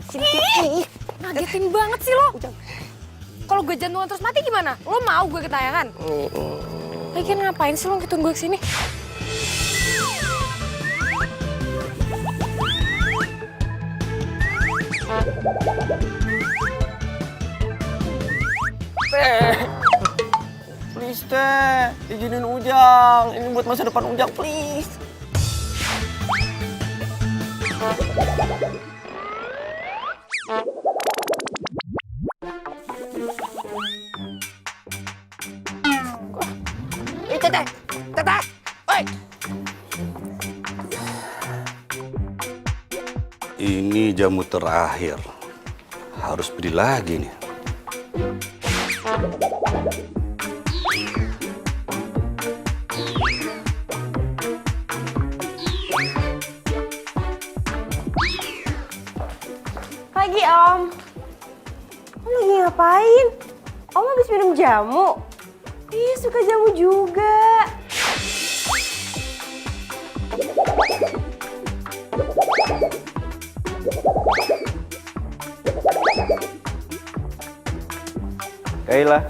Sini. Ngagetin banget sih lo. Kalau gue jantungan terus mati gimana? Lo mau gue ketayangan? Lagian ngapain sih lo ngikutin gue kesini? Please teh, izinin Ujang. Ini buat masa depan Ujang, please. Teteh, oi. Ini jamu terakhir. Harus beli lagi nih. Pagi, Om. Om lagi ngapain? Om habis minum jamu? Ih, suka jamu juga. Kayla.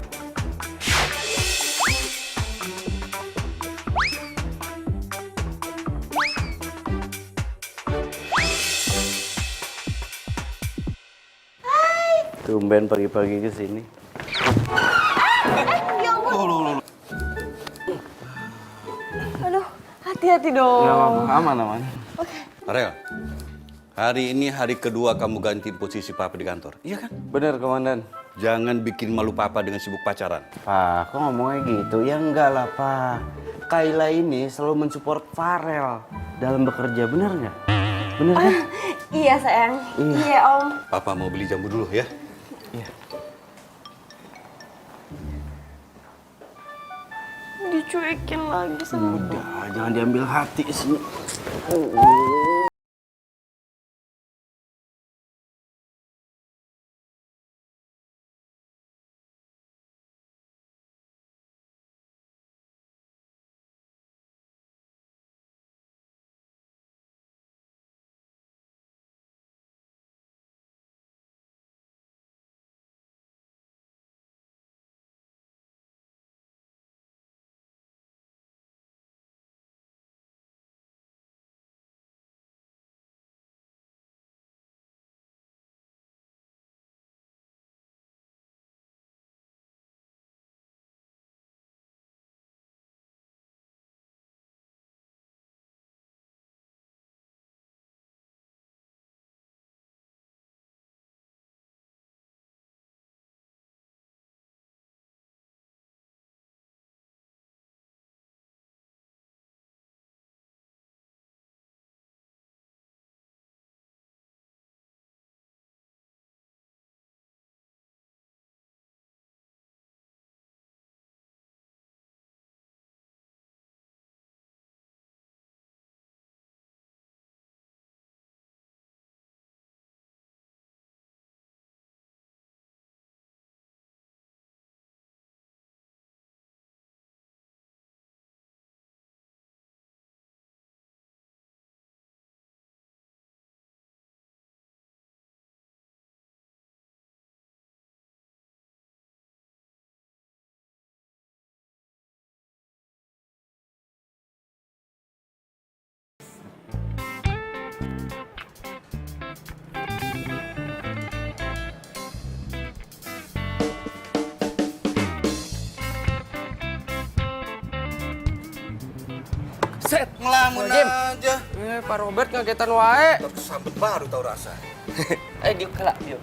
Tumben pagi-pagi ke sini. Ya ampun. Aduh, hati-hati dong. Nggak apa-apa, aman. Ariel, hari ini hari kedua kamu ganti posisi papa di kantor. Iya kan? Bener, Komandan. Jangan bikin malu papa dengan sibuk pacaran. Pak, kok ngomongnya gitu? Ya enggak lah, Pak. Kayla ini selalu mensupport Farel dalam bekerja, bener nggak? Bener kan? Iya, sayang. Iya, Om. Papa mau beli jamu dulu ya. Iya. Dicuekin lagi sama Udah, jangan diambil hati sini. Set. Ngelamun Jim. aja. Pak Robert ngagetan wae. Tersambut baru tau rasa. Diuk kelak, diuk.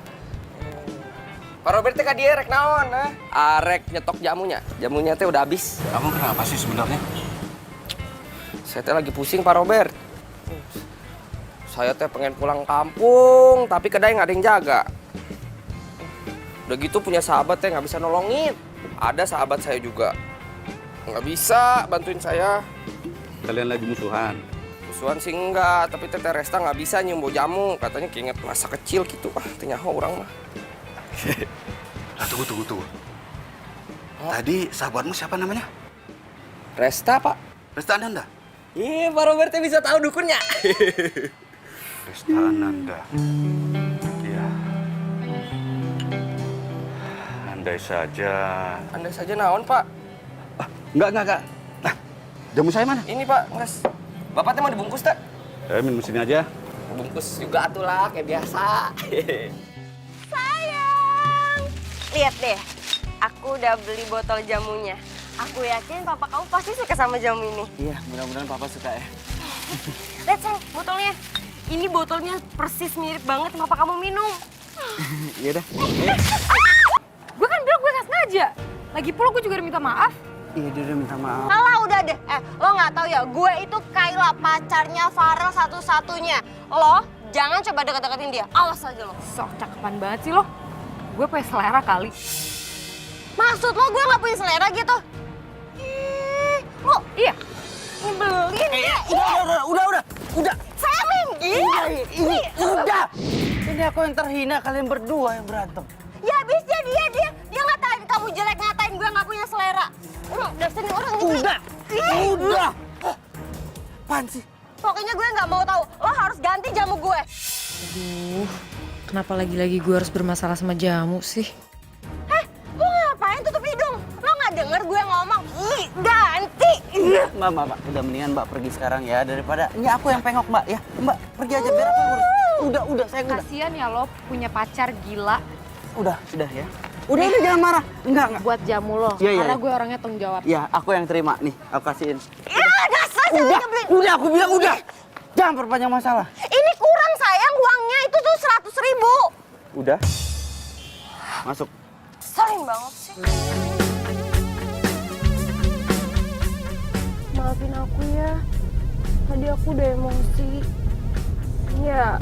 Pak Robert teh ka dieu rek naon, ha? Arek nyetok jamunya. Jamunya teh udah habis. Kamu kenapa sih sebenarnya? Saya teh lagi pusing, Pak Robert. Saya teh pengen pulang kampung, tapi kedai nggak ada yang jaga. Udah gitu punya sahabat teh nggak bisa nolongin. Ada sahabat saya juga. Nggak bisa bantuin saya. Kalian lagi musuhan. Musuhan sih enggak, tapi Teteh Resta nggak bisa nyium bau jamu. Katanya keinget masa kecil gitu. Ternyaho orang mah. Nah, tunggu. Tadi sahabatmu siapa namanya? Resta, Pak. Resta Ananda. Iya, Pak Robert teh bisa tahu dukunnya. Resta Ananda. Ya. Andai saja. Andai saja naon, Pak. Enggak. Nah, jamu saya mana? Ini, Pak, nges. Bapak teh mau dibungkus, teh? Minum sini aja. Bungkus juga atuh lah, kayak biasa. Sayang, lihat deh, aku udah beli botol jamunya. Aku yakin papa kamu pasti suka sama jamu ini. Iya, mudah-mudahan papa suka ya. Lihat sayang, botolnya. Ini botolnya persis mirip banget sama papa kamu minum. Iya dah. Gue kan bilang gue gak sengaja. Lagi pula gue juga udah minta maaf. Iya, dia udah minta maaf. Alah udah deh, lo nggak tahu ya, gue itu Kayla pacarnya Farel satu-satunya. Lo jangan coba deket-deketin dia, awas aja lo. Sok cakepan banget sih lo. Gue punya selera kali. Maksud lo gue nggak punya selera gitu? Ih, lo Iya. nyebelin ya. Udah. Saya minggir. Ini udah. Ini aku yang terhina, kalian berdua yang berantem. Ya abisnya dia ngatain kamu jelek, ngatain gue nggak punya selera. Dasar nih orang nyebelin. Udah. Apaan sih? Pokoknya gue nggak mau tahu. Lo harus ganti jamu gue. Aduh, kenapa lagi-lagi gue harus bermasalah sama jamu sih? Lo ngapain tutup hidung? Lo nggak denger gue ngomong? Ih, ganti. Mbak, udah mendingan Mbak pergi sekarang ya daripada ini aku yang pengok Mbak ya. Mbak pergi aja biar aku ngurus. Udah, saya udah. Kasian ya lo punya pacar gila Udah ya. Udah jangan marah. Enggak. buat jamu lo. Iya, Karena iya. gue orangnya tanggung jawab. Ya, aku yang terima nih. Aku kasihin. Ya dasar cewek nyebelin. Udah aku bilang udah. Jangan perpanjang masalah. Ini kurang sayang, uangnya itu tuh 100.000. Udah. Masuk. Sering banget sih. Maafin aku ya. Tadi aku udah emosi. Ya,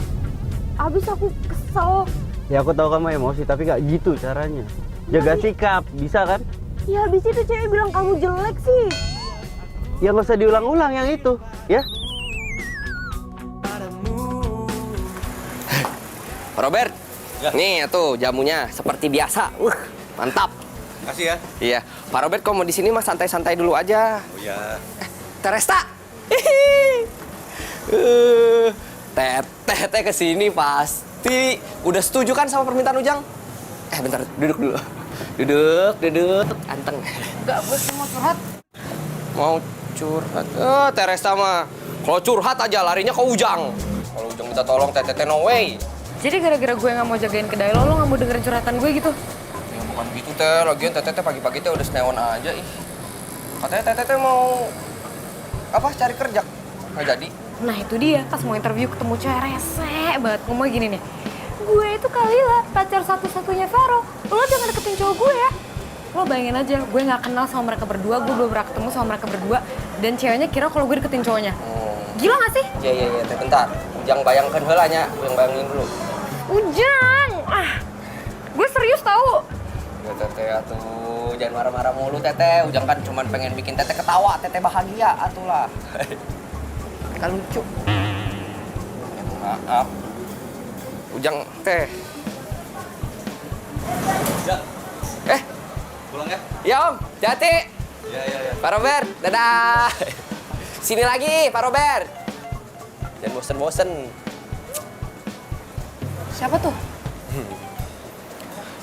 abis aku kesel. Ya aku tahu kamu emosi tapi gak gitu caranya. Jaga sikap, bisa kan? Ya abis itu cewek bilang kamu jelek sih. Ya nggak usah diulang-ulang yang itu, ya? Pak Robert, nih tuh jamunya seperti biasa. Mantap. Kasih ya. Iya, Pak Robert kok mau di sini mah santai-santai dulu aja. Oh ya. Teresta. Teteh kesini pasti udah setuju kan sama permintaan Ujang? Bentar, duduk dulu. Duduk. Anteng. Enggak, gue cuma mau curhat. Mau curhat? Teresta mah kalau curhat aja larinya ke Ujang. Kalau Ujang minta tolong, teteh no way. Jadi gara-gara gue gak mau jagain kedai lo gak mau dengerin curhatan gue gitu? Ya bukan gitu teh, lagian teteh pagi-pagi teh udah senewan aja ih. Katanya teteh mau apa cari kerja? Nggak jadi. Nah itu dia, pas mau interview ketemu cewek rese banget. Ngomongnya gini nih, gue itu Kalila, pacar satu-satunya Vero. Lo jangan deketin cowok gue ya. Lo bayangin aja, gue gak kenal sama mereka berdua, gue belum pernah ketemu sama mereka berdua. Dan ceweknya kira kalau gue deketin cowoknya. Gila gak sih? Iya, teh bentar. Ujang bayangkan heula nya, Ujang bayangin dulu. Ujang! Gue serius tau. Ya teteh atuh, jangan marah-marah mulu teteh. Ujang kan cuma pengen bikin teteh ketawa, teteh bahagia atulah. Kan lucu. Maaf. Ujang teh. Ya. Pulang ya. Ya Om, hati. Ya. Pak Robert, dadah. Sini lagi, Pak Robert. Jangan bosen-bosen. Siapa tuh?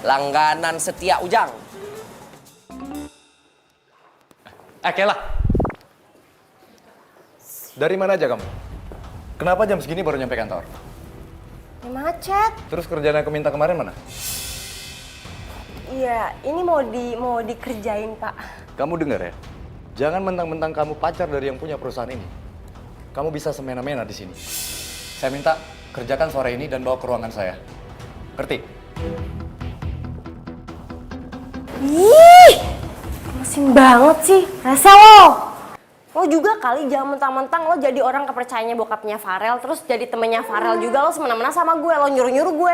Langganan setia Ujang. Kela. Dari mana aja kamu? Kenapa jam segini baru nyampe kantor? Ya macet. Terus kerjaan yang aku minta kemarin mana? Iya, ini mau dikerjain, Pak. Kamu dengar ya? Jangan mentang-mentang kamu pacar dari yang punya perusahaan ini. Kamu bisa semena-mena di sini. Saya minta kerjakan sore ini dan bawa ke ruangan saya. Ngerti? Ih, mesin banget sih. Rese lo. Lo juga kali jangan mentang-mentang lo jadi orang kepercayaannya bokapnya Farel, terus jadi temennya Farel juga lo semena-mena sama gue, lo nyuruh-nyuruh gue.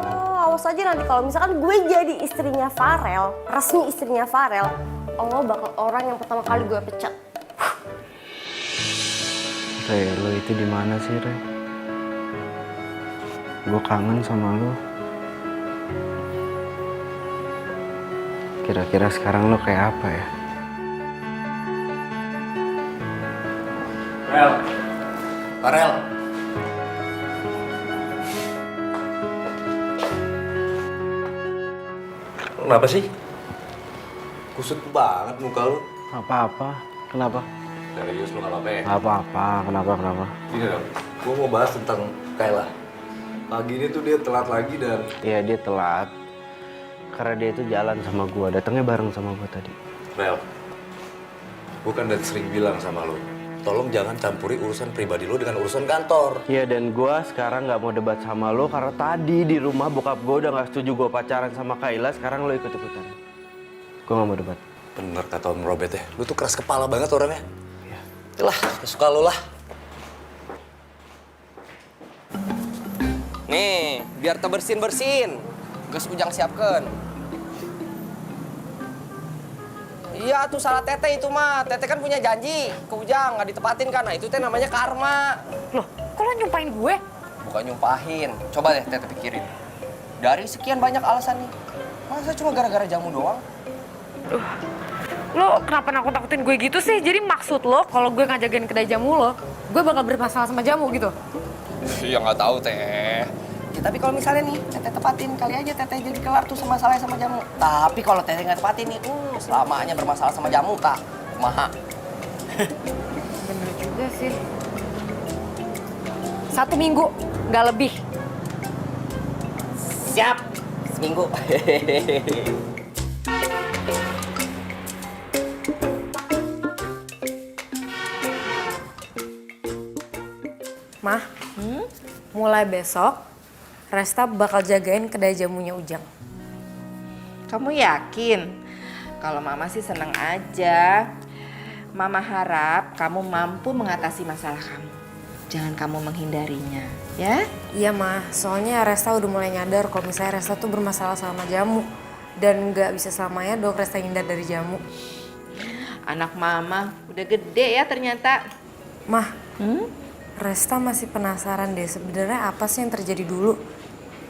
Oh, awas aja nanti kalau misalkan gue jadi istrinya Farel, resmi istrinya Farel, lo bakal orang yang pertama kali gue pecat. Re, lo itu di mana sih, Re? Gue kangen sama lo. Kira-kira sekarang lo kayak apa ya? Farel. Kenapa sih? Kusut banget muka lu. Apa-apa? Kenapa? Serius lu nggak apa-apa ya? Apa-apa? Kenapa? Ini dong, gue mau bahas tentang Kayla. Pagi ini tuh dia telat lagi dan... Iya, dia telat. Karena dia itu jalan sama gua, datangnya bareng sama gua tadi. Rel, gue kan udah sering bilang sama lo, tolong jangan campuri urusan pribadi lo dengan urusan kantor. Iya, dan gua sekarang nggak mau debat sama lo karena tadi di rumah bokap gua udah nggak setuju gua pacaran sama Kayla. Sekarang lo ikut-ikutan. Gua nggak mau debat. Bener kata Om Robert ya, lu tuh keras kepala banget orangnya. Iya. Itulah, suka lo lah. Nih, biar terbersin-bersin. Gas Ujang siapkan. Iya tuh salah Tete itu mah. Tete kan punya janji ke Ujang, nggak ditepatin kan. Nah itu teh namanya karma. Loh, kok lo nyumpahin gue? Bukan nyumpahin. Coba deh Tete pikirin. Dari sekian banyak alasan nih, masa cuma gara-gara jamu doang? Lo kenapa nakut-nakutin gue gitu sih? Jadi maksud lo kalau gue ngajagain kedai jamu lo, gue bakal bermasalah sama jamu gitu? Iya nggak tahu Teh. Ya, tapi kalau misalnya nih Tete tepatin, kali aja Tete jadi kelar tuh masalahnya sama jamu. Tapi kalau Tete nggak tepatin nih, selamanya bermasalah sama jamu kak. Kumaha. Bener juga sih. 1 minggu, nggak lebih. Siap. Seminggu. Mah, mulai besok Resta bakal jagain kedai jamunya Ujang. Kamu yakin? Kalau Mama sih seneng aja. Mama harap kamu mampu mengatasi masalah kamu. Jangan kamu menghindarinya, ya? Iya mah, soalnya Resta udah mulai nyadar kalau misalnya Resta tuh bermasalah sama jamu. Dan nggak bisa selamanya dong Resta hindar dari jamu. Anak Mama udah gede ya ternyata. Mah, Resta masih penasaran deh sebenarnya apa sih yang terjadi dulu.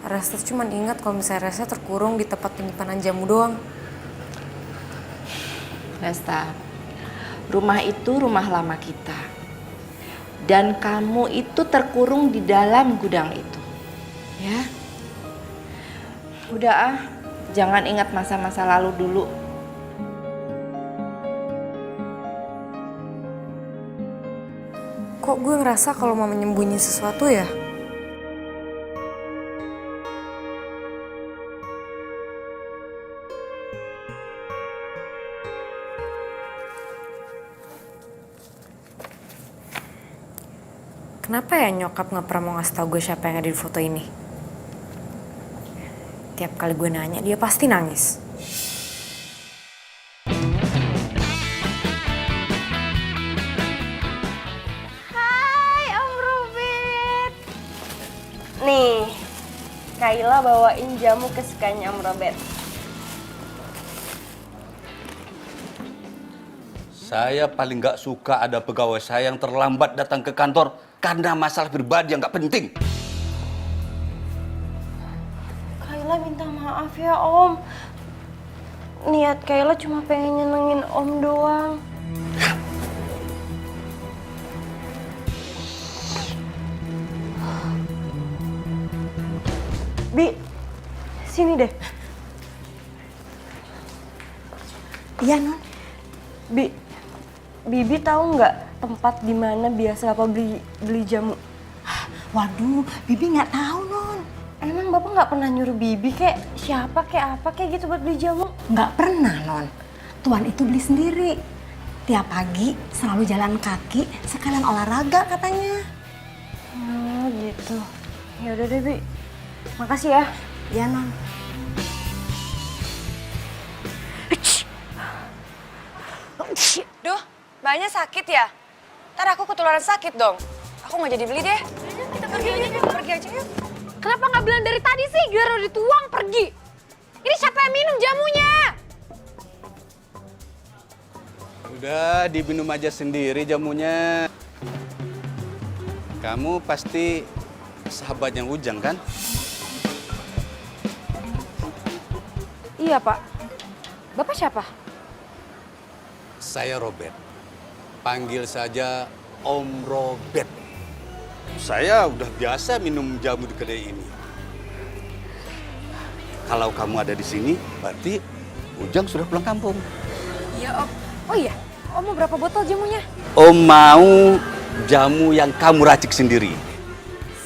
Resta cuma ingat kalau misalnya Resta terkurung di tempat penyimpanan jamu doang. Resta, rumah itu rumah lama kita. Dan kamu itu terkurung di dalam gudang itu. Ya? Udah ah, jangan ingat masa-masa lalu dulu. Kok gue ngerasa kalau mau menyembunyi sesuatu ya? Kenapa ya nyokap nggak pernah mau ngasih tau gue siapa yang ada di foto ini? Tiap kali gue nanya, dia pasti nangis. Hai Om Robert. Nih, Kayla bawain jamu kesukaannya Om Robert. Saya paling nggak suka ada pegawai saya yang terlambat datang ke kantor karena masalah pribadi yang nggak penting. Kayla minta maaf ya Om. Niat Kayla cuma pengen nyenengin Om doang. Bi, sini deh. Iya Non. Bibi tahu nggak tempat di mana biasa Bapak beli jamu? Waduh, Bibi nggak tahu Non. Emang Bapak nggak pernah nyuruh Bibi kayak siapa kayak apa kayak gitu buat beli jamu? Nggak pernah Non. Tuan itu beli sendiri. Tiap pagi selalu jalan kaki sekalian olahraga katanya. Oh gitu. Ya udah deh Bi. Makasih ya. Ya Non. Duh, mbaknya sakit ya? Ntar aku ketularan sakit dong. Aku nggak jadi beli deh. Kita pergi aja yuk. Kenapa nggak bilang dari tadi sih? Biar udah dituang pergi. Ini siapa yang minum jamunya? Udah diminum aja sendiri jamunya. Kamu pasti sahabatnya Ujang kan? Iya Pak. Bapak siapa? Saya Robert. Panggil saja Om Robert. Saya udah biasa minum jamu di kedai ini. Kalau kamu ada di sini, berarti Ujang sudah pulang kampung. Iya Om. Oh iya, Om mau berapa botol jamunya? Om mau jamu yang kamu racik sendiri.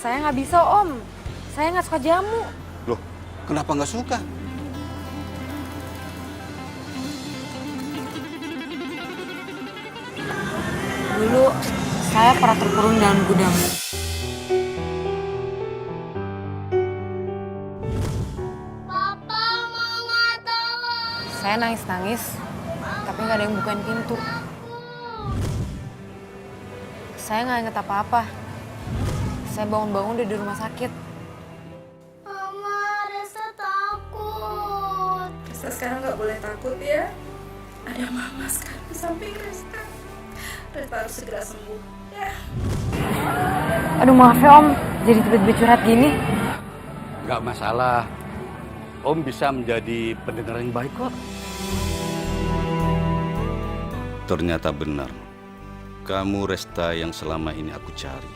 Saya nggak bisa Om, saya nggak suka jamu. Loh, kenapa nggak suka? Dulu saya pernah terkurung dalam gudang. Saya nangis-nangis, tapi nggak ada yang bukain pintu. Saya nggak inget apa-apa. Saya bangun-bangun udah di rumah sakit. Mama, Resa takut. Resta sekarang nggak boleh takut ya. Ada mama sekarang di samping Resta. Resta harus segera sembuh ya. Aduh maaf ya Om, jadi tiba-tiba curhat gini. Nggak masalah. Om bisa menjadi pendengar yang baik kok. Ternyata benar. Kamu Resta yang selama ini aku cari.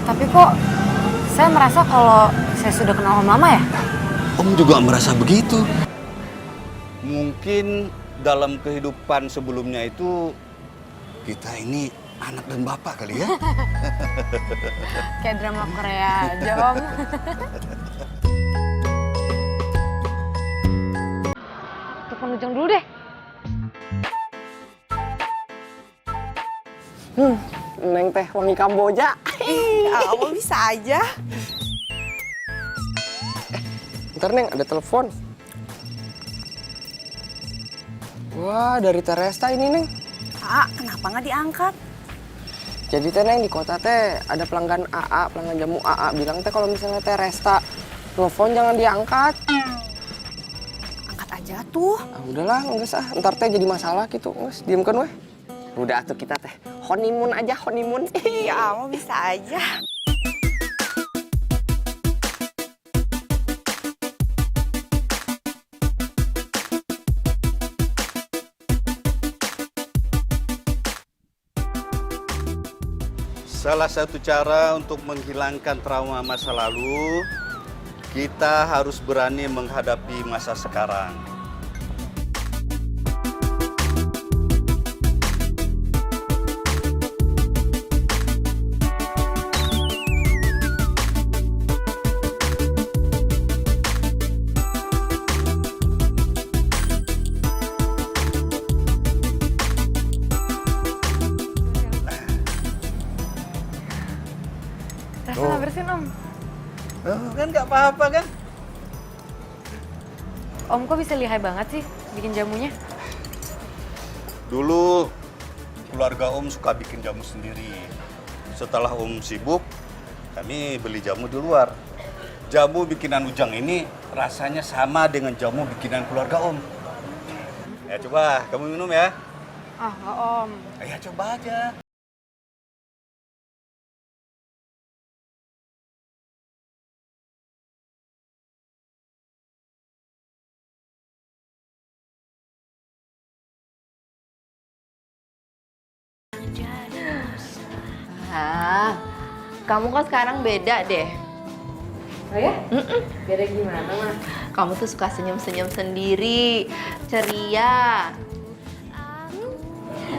Tapi kok saya merasa kalau saya sudah kenal Om lama ya? Om juga merasa begitu. Mungkin dalam kehidupan sebelumnya itu kita ini anak dan bapak kali ya. Kayak drama Korea aja Om. Telepon Ujang dulu deh. Neng teh wangi Kamboja. Kamu bisa aja. Ntar Neng, ada telepon. Wah, dari Teresta ini Neng. Kenapa nggak diangkat? Jadi teh Neng, di kota teh ada pelanggan AA, pelanggan jamu AA. Bilang teh kalau misalnya Teresta telepon jangan diangkat. Angkat aja tuh. Udahlah, nggak usah. Ntar teh jadi masalah gitu. Nges, diem kan weh. Udah tuh kita teh honeymoon aja, honeymoon. Ya, kamu bisa aja. Salah satu cara untuk menghilangkan trauma masa lalu, kita harus berani menghadapi masa sekarang. Rasa nggak bersin Om. Kan nggak apa-apa kan? Om kok bisa lihai banget sih bikin jamunya? Dulu keluarga Om suka bikin jamu sendiri. Setelah Om sibuk, kami beli jamu di luar. Jamu bikinan Ujang ini rasanya sama dengan jamu bikinan keluarga Om. Ya coba, kamu minum ya. Nggak Om. Ya coba aja. Kamu kok sekarang beda deh. Oh ya? Beda gimana Mas? Kamu tuh suka senyum-senyum sendiri, ceria.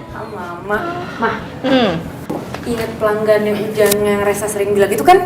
Mama. Mah. Ingat pelanggan yang Ujang yang Resa sering bilang itu kan?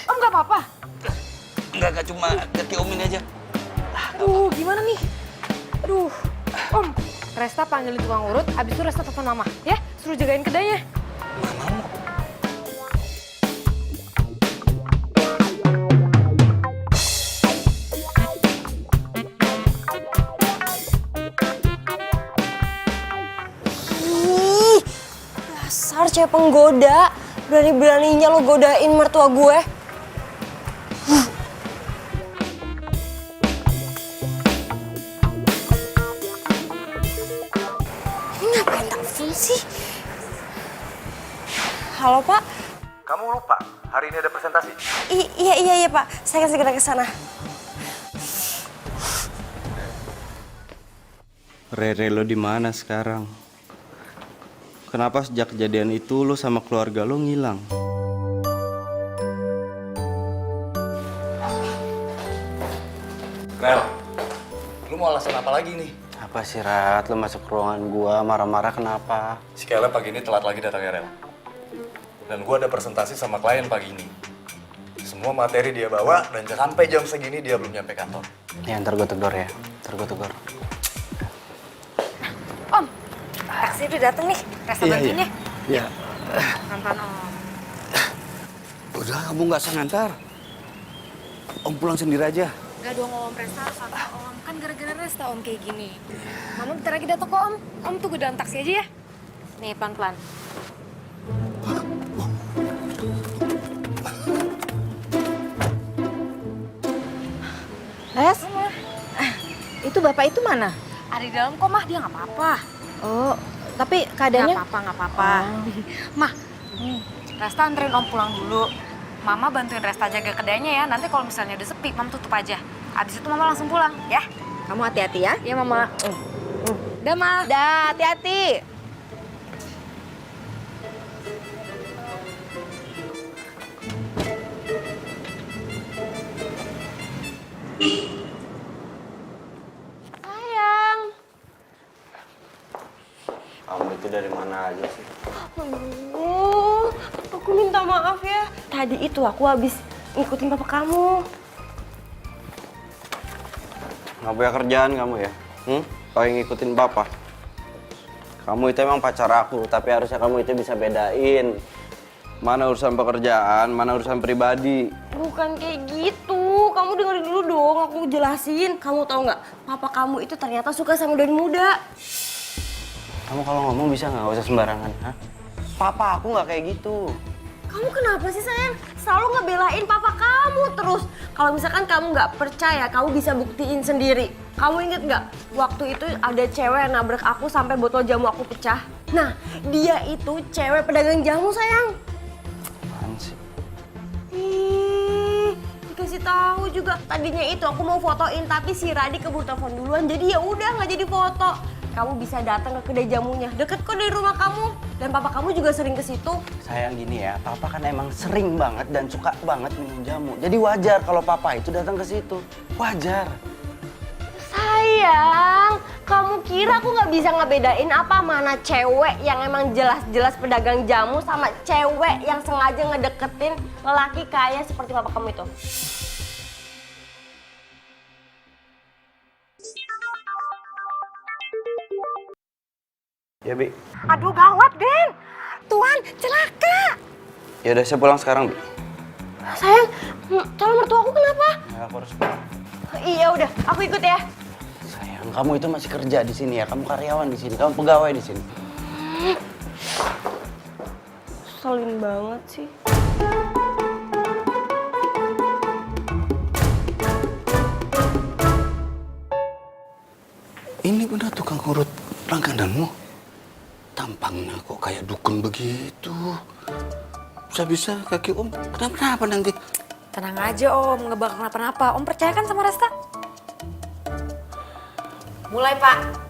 Om nggak apa-apa? Enggak, cuma kaki Om ini aja. Aduh, gimana nih? Aduh, Om, Resta panggilin tukang urut, abis itu Resta telepon Mama, ya? Suruh jagain kedainya. cewek penggoda. Berani-beraninya lo godain mertua gue. Ini ngapain telepon sih? Halo Pak. Kamu lupa, hari ini ada presentasi. Iya Pak, saya akan segera ke sana. Rere, lo di mana sekarang? Kenapa sejak kejadian itu lo sama keluarga lo ngilang? Rel, lu mau alasan apa lagi nih? Apa sih, Rat? Lo masuk ke ruangan gua marah-marah kenapa? Si Kayla pagi ini telat lagi datangnya, Rel. Dan gua ada presentasi sama klien pagi ini. Semua materi dia bawa dan sampai jam segini dia belum nyampe kantor. Ya, ntar gue tegur ya. Ntar gue tegur. Om, taksi udah dateng nih. Resta bantuin ya. Iya. Pelan-pelan Om. Udah, kamu nggak usah ngantar. Om pulang sendiri aja. Gak dong Om, Resta harus sama Om. Kan gara-gara Resta Om kayak gini. Mama bentar lagi datang kok Om. Om tunggu dalam taksi aja ya. Nih pelan-pelan. Res, itu bapak itu mana? Ada di dalam kok Mah, dia nggak apa-apa. Oh, tapi keadaannya? Nggak apa-apa. Mah, Resta anterin Om pulang dulu. Mama bantuin Resta jaga kedainya ya. Nanti kalau misalnya udah sepi, Mama tutup aja. Abis itu Mama langsung pulang, ya? Kamu hati-hati ya. Iya, Mama. Dah, Ma. Dah, hati-hati. Sayang. Kamu itu dari mana aja sih? Aduh, aku minta maaf ya. Tadi itu aku habis ngikutin papa kamu. Nggak punya kerjaan kamu ya? Kayak ngikutin papa. Kamu itu emang pacar aku, tapi harusnya kamu itu bisa bedain. Mana urusan pekerjaan, mana urusan pribadi. Bukan kayak gitu. Kamu dengerin dulu dong, aku jelasin. Kamu tahu nggak? Papa kamu itu ternyata suka sama dari muda. Kamu kalau ngomong bisa nggak usah sembarangan, ha? Papa aku nggak kayak gitu. Kamu kenapa sih sayang? Selalu ngebelain papa kamu terus. Kalau misalkan kamu nggak percaya, kamu bisa buktiin sendiri. Kamu inget nggak? Waktu itu ada cewek yang nabrak aku sampai botol jamu aku pecah. Nah, dia itu cewek pedagang jamu sayang. Apaan sih? Ih, dikasih tahu juga. Tadinya itu aku mau fotoin, tapi si Radi keburu telepon duluan. Jadi ya udah nggak jadi foto. Kamu bisa datang ke kedai jamunya, deket kok dari rumah kamu. Dan papa kamu juga sering ke situ. Sayang gini ya, papa kan emang sering banget dan suka banget minum jamu. Jadi wajar kalau papa itu datang ke situ. Wajar. Sayang, kamu kira aku nggak bisa ngebedain apa mana cewek yang emang jelas-jelas pedagang jamu sama cewek yang sengaja ngedeketin lelaki kaya seperti papa kamu itu? Ya, Bi. Aduh gawat, Den. Tuan, celaka. Ya udah, saya pulang sekarang, Bi. Sayang, calon mertua aku kenapa? Ya, aku harus pulang. Iya udah, aku ikut ya. Sayang, kamu itu masih kerja di sini ya. Kamu karyawan di sini, kamu pegawai di sini. Selin banget sih. Ini benar tukang urut langgananmu? Tampangnya kok kayak dukun begitu. Bisa-bisa kaki Om kenapa-napa nanti. Tenang aja Om, nggak bakal kenapa-napa. Om percaya kan sama Resta? Mulai Pak.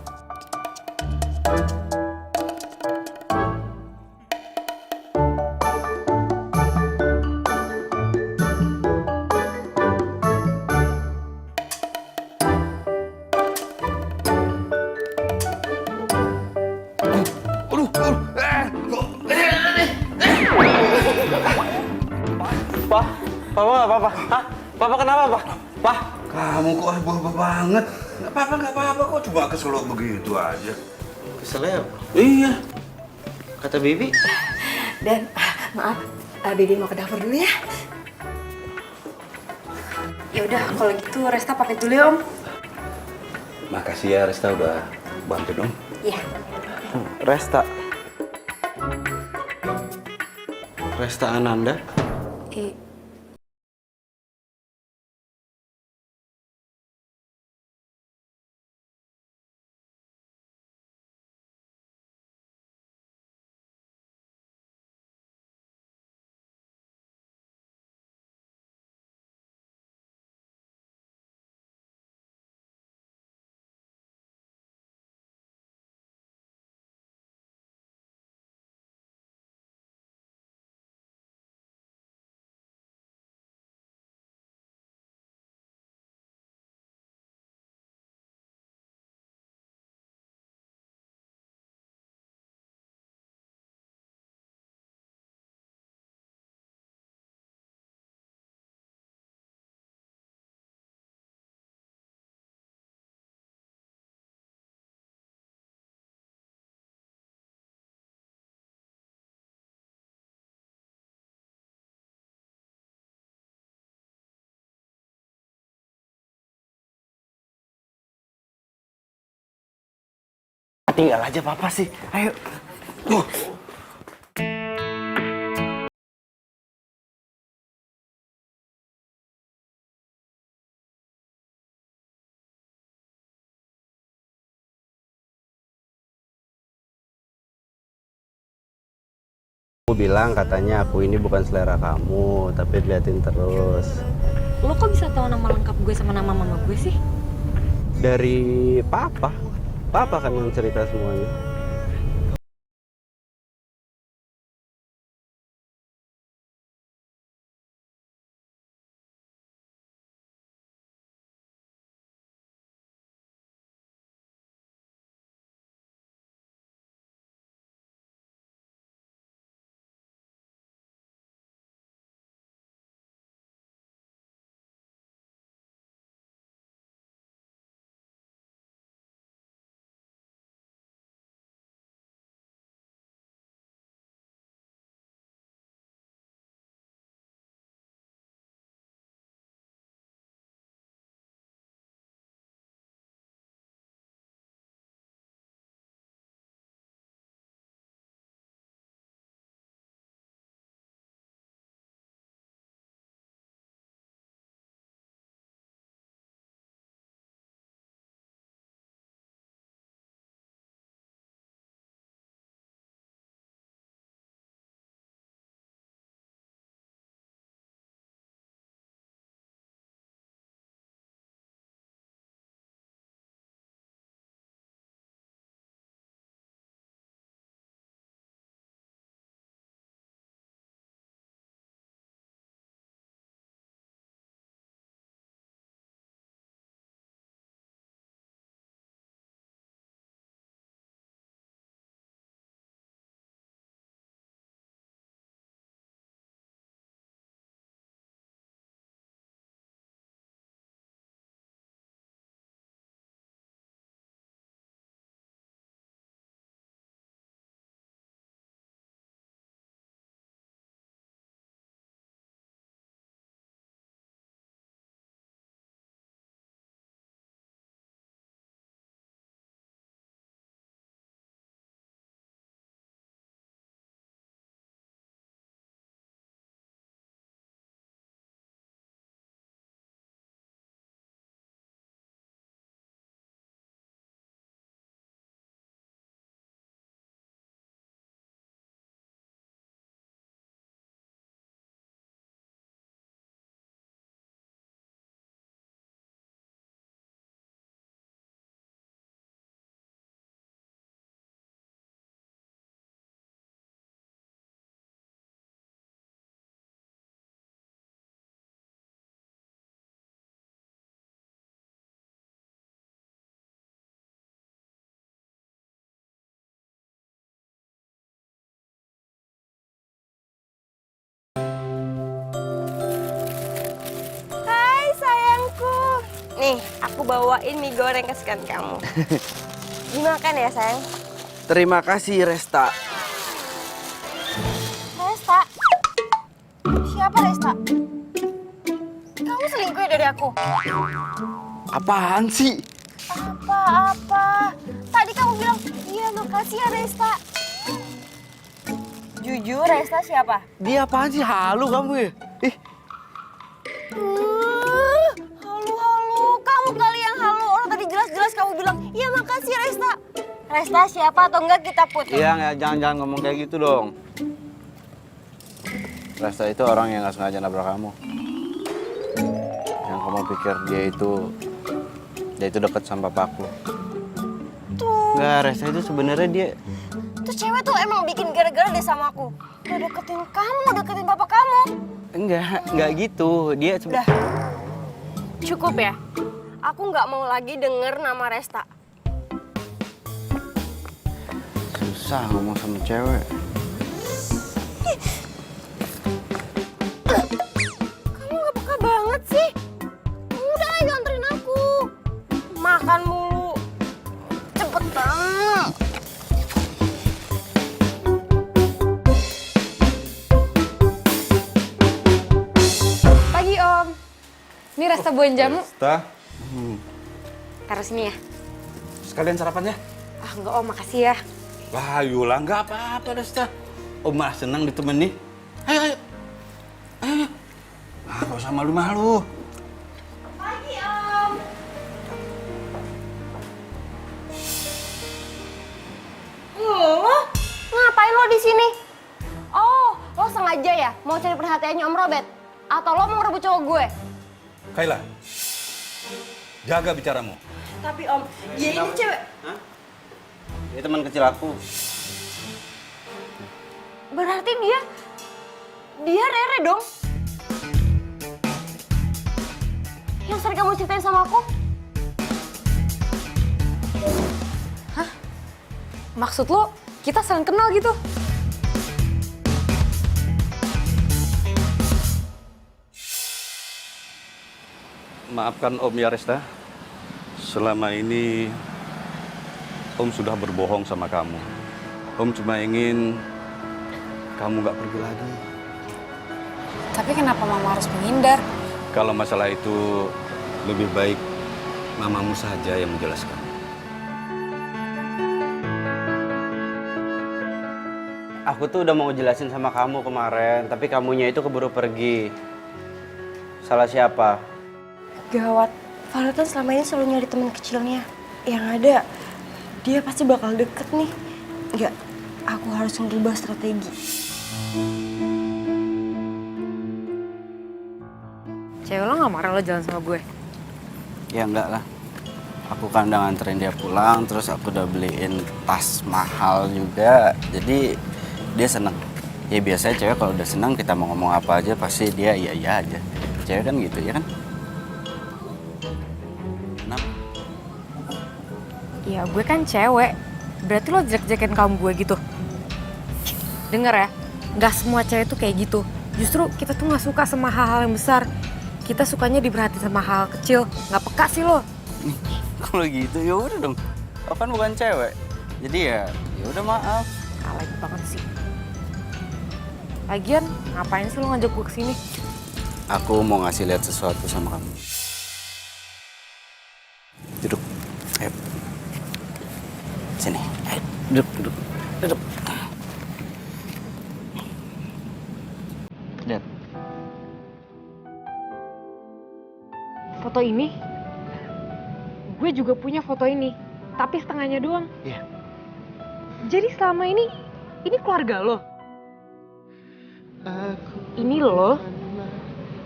Pak, Papa nggak apa-apa. Hah? Papa kenapa, Pak? Pak? Kamu kok heboh banget. Nggak apa-apa kok, cuma keselok begitu aja. Keselnya apa? Iya. Kata Bibi. Dan maaf, Bibi mau ke dapur dulu ya. Ya udah, kalau gitu Resta pamit dulu ya Om. Makasih ya Resta udah bantu Om. Iya. Resta. Resta Ananda? Tinggal aja papa sih. Ayo. Aku bilang katanya aku ini bukan selera kamu, tapi liatin terus. Lo kok bisa tahu nama lengkap gue sama nama mama gue sih? Dari papa. Papa kan yang cerita semuanya. Nih, aku bawain mie goreng kesukaan kamu. Dimakan ya, sayang? Terima kasih, Resta. Resta? Siapa Resta? Kamu selingkuh ya dari aku? Apaan sih? Apa-apa? Tadi kamu bilang, iya makasih ya Resta. Jujur, Resta siapa? Dia apaan sih? Halu kamu ya? Ih, Halu, kamu kali yang halu. Orang tadi jelas-jelas kamu bilang, iya makasih Resta. Resta siapa atau enggak kita putus? iya, jangan ngomong kayak gitu dong. Resta itu orang yang gak sengaja nabrak kamu. Yang kamu pikir dia itu dekat sama papaku. Tuh, Enggak, Resta itu sebenarnya dia tuh cewek tuh emang bikin gara-gara deh sama aku. Udah deketin kamu, deketin bapak kamu. enggak gitu. Dia Udah, cukup ya. Aku nggak mau lagi denger nama Resta. susah ngomong sama cewek. Kamu nggak peka banget sih. Udah ayo anterin aku. Makan mulu. Cepetan. Pagi Om. Ini Resta buahin jamu. Resta, Taruh sini ya. sekalian sarapan ya? Ah enggak Om, makasih ya. Wah, Yula, nggak apa-apa, Resta. Om malah senang ditemani. Ayo, ayo. Ayo. Ah, nggak usah malu-malu. Pagi Om. Ngapain lo di sini? Oh, lo sengaja ya mau cari perhatiannya Om Robert? Atau lo mau ngerebut cowok gue? Kayla, jaga bicaramu. Tapi Om, dia ini cewek. Dia teman kecil aku. Berarti dia Rere dong. Yang sering kamu ceritain sama aku? Maksud lo kita saling kenal gitu? Maafkan Om ya, Resta. Selama ini Om sudah berbohong sama kamu. Om cuma ingin kamu nggak pergi lagi. Tapi kenapa Mama harus menghindar? Kalau masalah itu lebih baik mamamu saja yang menjelaskan. Aku tuh udah mau jelasin sama kamu kemarin, tapi kamunya itu keburu pergi. Salah siapa? Gawat, Farel kan selama ini selalu nyari teman kecilnya. Yang ada, dia pasti bakal deket nih. Enggak, aku harus ngerubah strategi. Cewek lo gak marah lo jalan sama gue? Ya enggak lah. Aku kan udah nganterin dia pulang, terus aku udah beliin tas mahal juga. Jadi dia seneng. Ya biasanya cewek kalau udah seneng kita mau ngomong apa aja pasti dia iya aja. Cewek kan gitu ya kan? Kenapa? Ya gue kan cewek. Berarti lo jelek-jelekin kaum gue gitu? Dengar ya, gak semua cewek tuh kayak gitu. Justru kita tuh gak suka sama hal-hal yang besar. Kita sukanya diperhatiin sama hal kecil. Gak peka sih lo. Kalau gitu ya udah dong. Aku kan bukan cewek. Jadi ya udah maaf. Alay banget sih. Lagian, ngapain sih lo ngajak gue kesini? Aku mau ngasih lihat sesuatu sama kamu. Duduk. Ayo. Sini. Ayo. Duduk. Lihat. Foto ini? Gue juga punya foto ini. Tapi setengahnya doang. Iya. Jadi selama ini keluarga lo? Ini lo,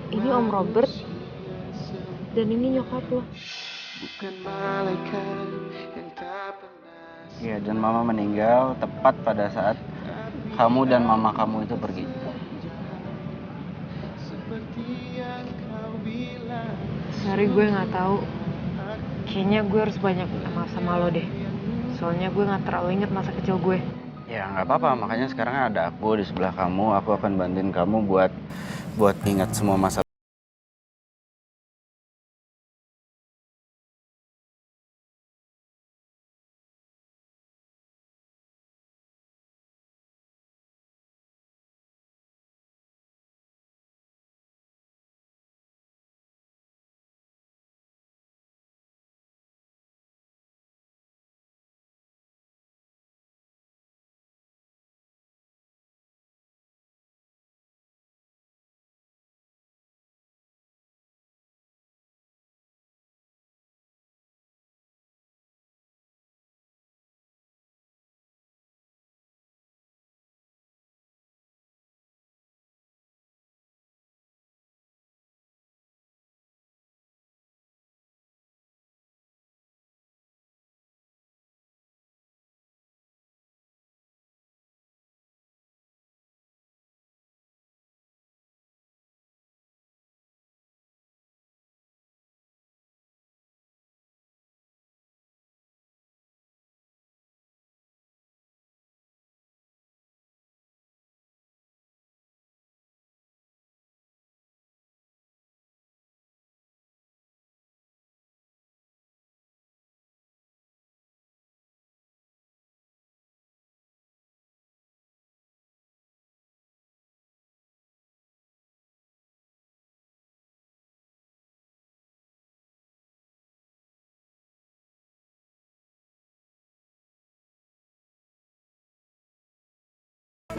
ini Om Robert, dan ini nyokap lo. Iya, dan mama meninggal tepat pada saat kamu dan mama kamu itu pergi. Sorry gue nggak tahu. Kayaknya gue harus banyak minta maaf sama lo deh. Soalnya gue nggak terlalu inget masa kecil gue. Ya nggak apa-apa, makanya sekarang ada aku di sebelah kamu. Aku akan bantuin kamu buat ingat semua masa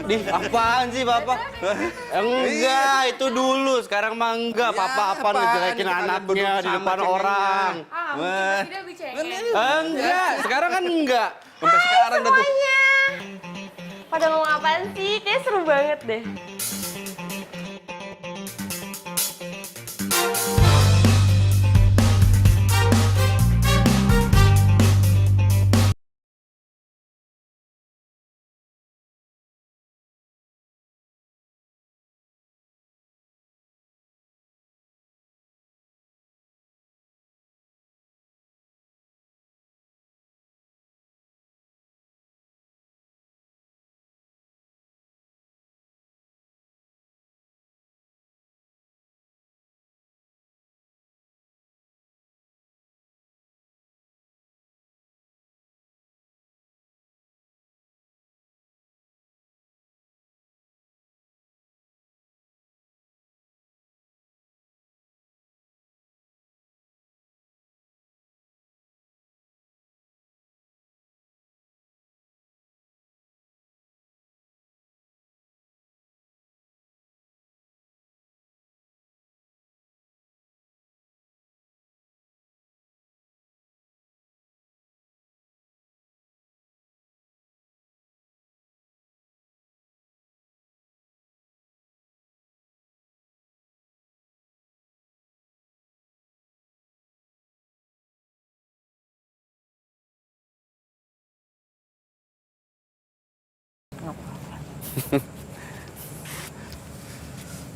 Di, apaan sih Papa? Enggak, itu dulu. Sekarang mah enggak. Papa apa ngejelekin anaknya di depan orang. Enggak, sekarang kan enggak. Sampai sekarang dah tuh. Pada ngomong apaan sih? Kayaknya seru banget deh.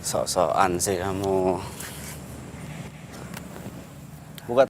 Sok-sokan sih kamu. Buka.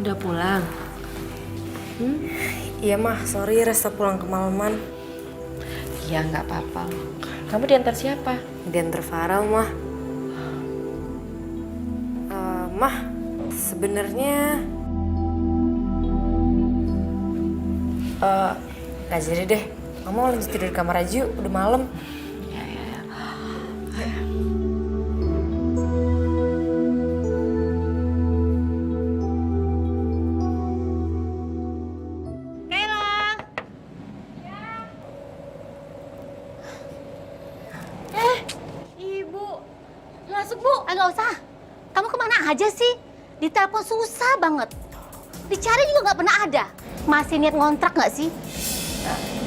Udah pulang? Iya mah, sorry Resta pulang kemalaman. Iya nggak apa-apa. Kamu diantar siapa? Diantar Farel mah. Mah, sebenarnya nggak jadi deh. Mama lanjut tidur di kamar aja yuk, udah malam. Nggak usah. Kamu kemana aja sih? Ditelepon susah banget. Dicari juga nggak pernah ada. Masih niat ngontrak nggak sih?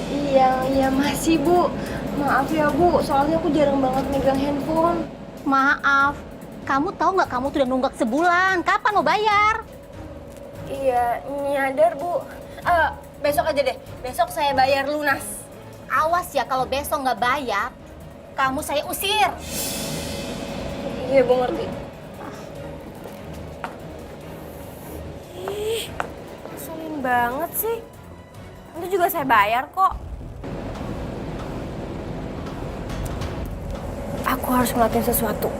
Iya masih Bu. Maaf ya Bu, soalnya aku jarang banget megang handphone. Maaf. Kamu tahu nggak kamu tuh udah nunggak sebulan. Kapan mau bayar? Iya, nyadar Bu. Besok aja deh. Besok saya bayar lunas. Awas ya kalau besok nggak bayar, kamu saya usir. Iya Bu, ngerti. Ngeselin banget sih. Nanti juga saya bayar kok. Aku harus ngelakuin sesuatu.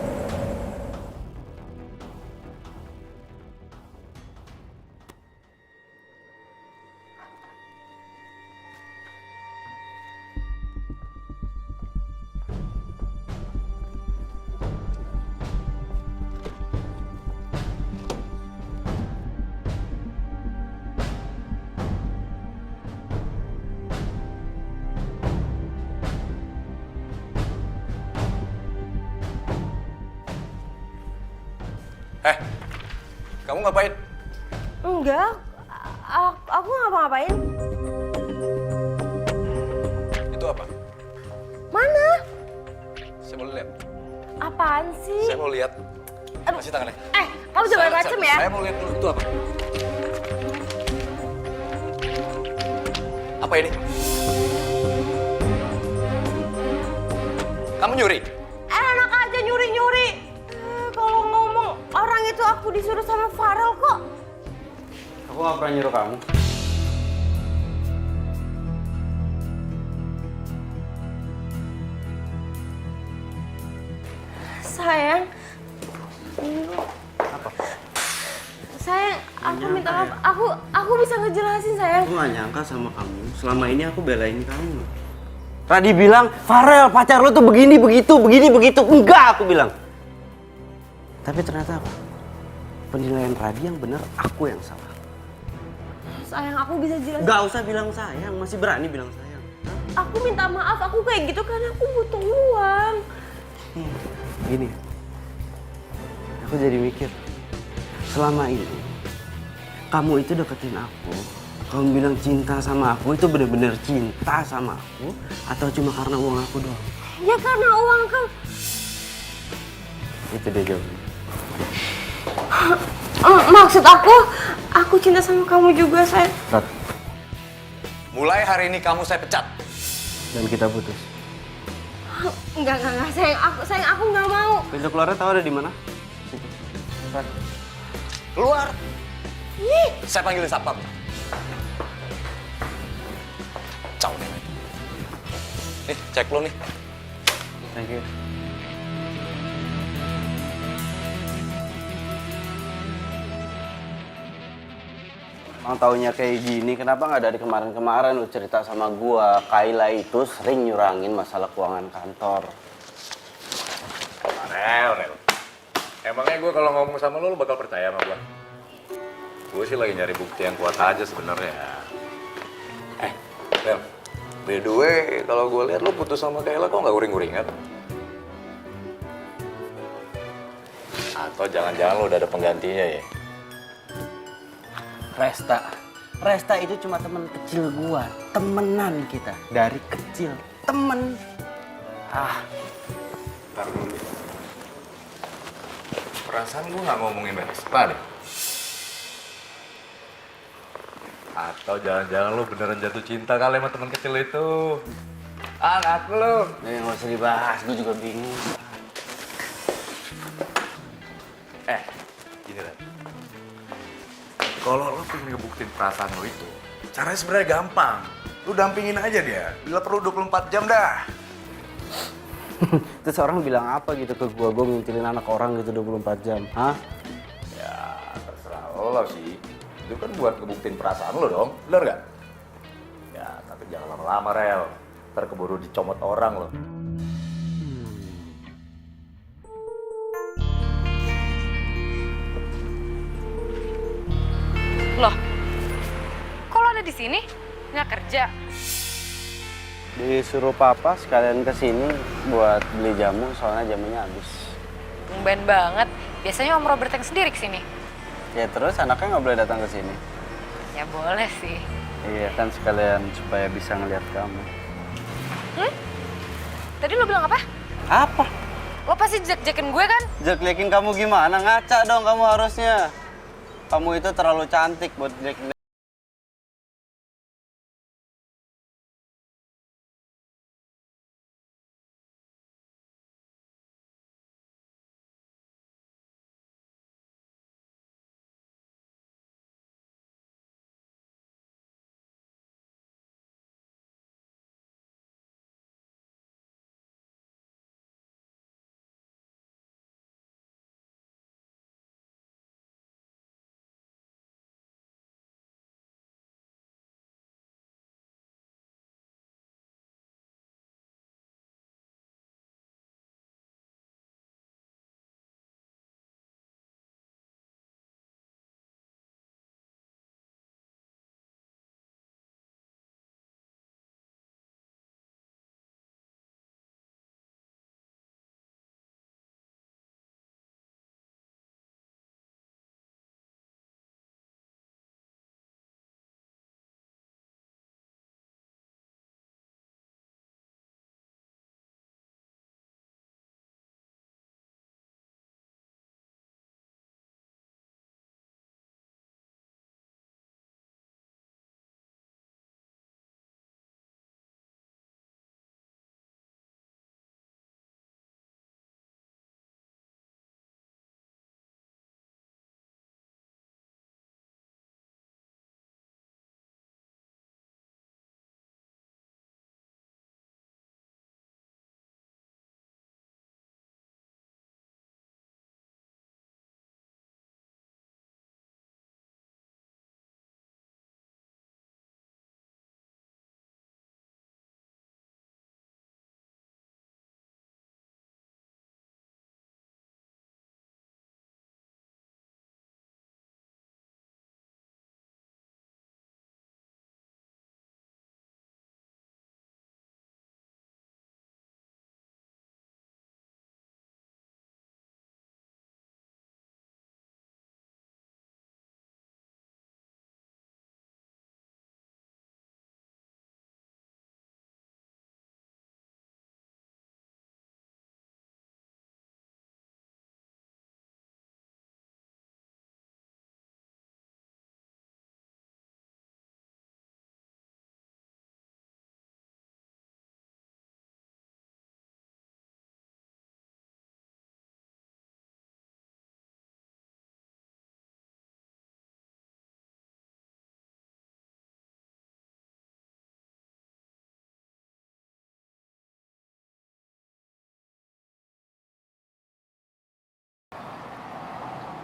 Kamu ngapain? Enggak, aku ngapa-ngapain. Itu apa? Mana? Saya mau lihat. Apaan sih? Saya mau lihat. Kasih tangannya. Kamu jangan macem ya? Saya mau lihat dulu. Itu apa? Apa ini? Kamu nyuri? Enak aja nyuri-nyuri. Kalau ngomong orang itu aku disuruh sama Farel kok. Aku nggak pernah nyuruh kamu. Sayang. Apa? Sayang, aku minta maaf. Aku bisa ngejelasin sayang. Aku nggak nyangka sama kamu. Selama ini aku belain kamu. Radi bilang, Farel pacar lo tuh begini begitu, begini begitu. Enggak, aku bilang. Tapi ternyata apa? Penilaian Radi yang benar, aku yang salah. Sayang, aku bisa jelasin. Gak usah bilang sayang, masih berani bilang sayang. Aku minta maaf, aku kayak gitu karena aku butuh uang. Gini, aku jadi mikir, selama ini kamu itu deketin aku, kamu bilang cinta sama aku, itu bener-bener cinta sama aku, atau cuma karena uang aku doang? Ya karena uang kan. Itu dia jawabannya. Maksud aku cinta sama kamu juga, sayang. Rat, Mulai hari ini kamu saya pecat. dan kita putus. Enggak, sayang, aku nggak mau. Pintu keluarnya tahu ada di mana? Situ. Rat. Keluar. Saya panggilin satpam. Ciao deh. Nih, cek lo nih. Thank you. Emang taunya kayak gini, kenapa nggak dari kemarin-kemarin lu cerita sama gua? Kayla itu sering nyurangin masalah keuangan kantor. Rel. Emangnya gue kalau ngomong sama lo bakal percaya sama gue? Gue sih lagi nyari bukti yang kuat aja sebenarnya. Rel. By the way, kalau gue lihat lo putus sama Kayla kok nggak uring-uringan? Atau jangan-jangan lo udah ada penggantinya ya? Resta itu cuma teman kecil gua, temenan kita dari kecil, temen. Ntar dulu. Perasaan gue nggak ngomongin Resta deh. Atau jangan-jangan lo beneran jatuh cinta kali sama teman kecil itu? Ngaku lo. Nggak usah dibahas, gua juga bingung. Gini lah. Kalau lo pengen ngebuktiin perasaan lo itu, caranya sebenarnya gampang. Lo dampingin aja dia. Bila perlu 24 jam dah. Terus orang bilang apa gitu ke gua ngintilin anak orang gitu 24 jam, hah? Ya, terserah lo sih. Itu kan buat ngebuktiin perasaan lo dong, bener nggak? Ya, tapi jangan lama-lama, Rel. Ntar keburu dicomot orang lo. Loh, kok lo ada di sini? Nggak kerja? Disuruh papa sekalian kesini buat beli jamu, soalnya jamunya habis. Tumben banget. Biasanya Om Robert yang sendiri kesini. Ya terus anaknya nggak boleh datang ke sini. Ya boleh sih. Iya kan sekalian supaya bisa ngeliat kamu. Tadi lo bilang apa? Apa? Lo pasti jek-jekin gue kan? Jelek-jelekin kamu gimana? Ngaca dong kamu harusnya. Kamu itu terlalu cantik buat jelek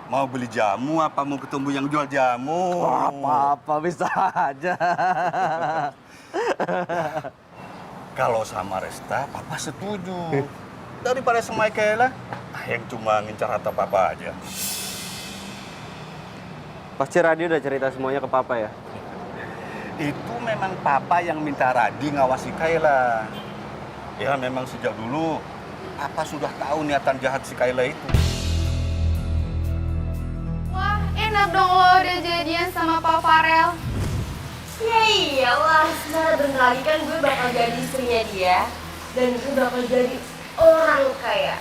Mau beli jamu apa mau ketemu yang jual jamu? Apa-apa bisa aja. Kalau sama Resta, Papa setuju. Daripada sama Kaila, yang cuma ngincar harta Papa aja. Pasti Radio udah cerita semuanya ke Papa ya? Itu memang Papa yang minta Radi ngawasi Kaila. Ya memang sejak dulu, Papa sudah tahu niatan jahat si Kaila itu. Wah, enak dong lo udah jadian sama Pak Farel. Ya iyalah, secara bentar lagi kan gue bakal jadi istrinya dia. Dan gue bakal jadi orang kaya.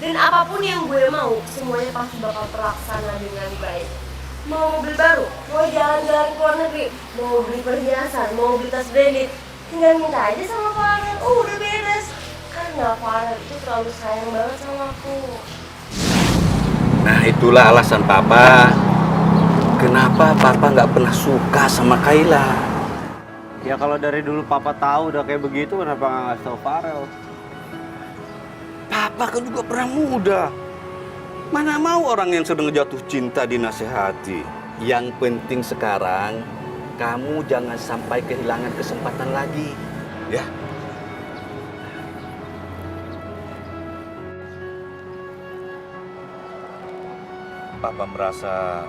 Dan apapun yang gue mau, semuanya pasti bakal terlaksana dengan baik. Mau mobil baru, mau jalan-jalan ke luar negeri, mau beli perhiasan, mau beli tas branded, tinggal minta aja sama Farel. Udah beres. Karena Farel itu terlalu sayang banget sama aku. Nah itulah alasan Papa. Kenapa Papa nggak pernah suka sama Kaila? Ya kalau dari dulu Papa tahu udah kayak begitu, kenapa nggak ngasih tau Farel? Papa kan juga pernah muda. Mana mau orang yang sedang jatuh cinta dinasehati. Yang penting sekarang, kamu jangan sampai kehilangan kesempatan lagi. Ya. Papa merasa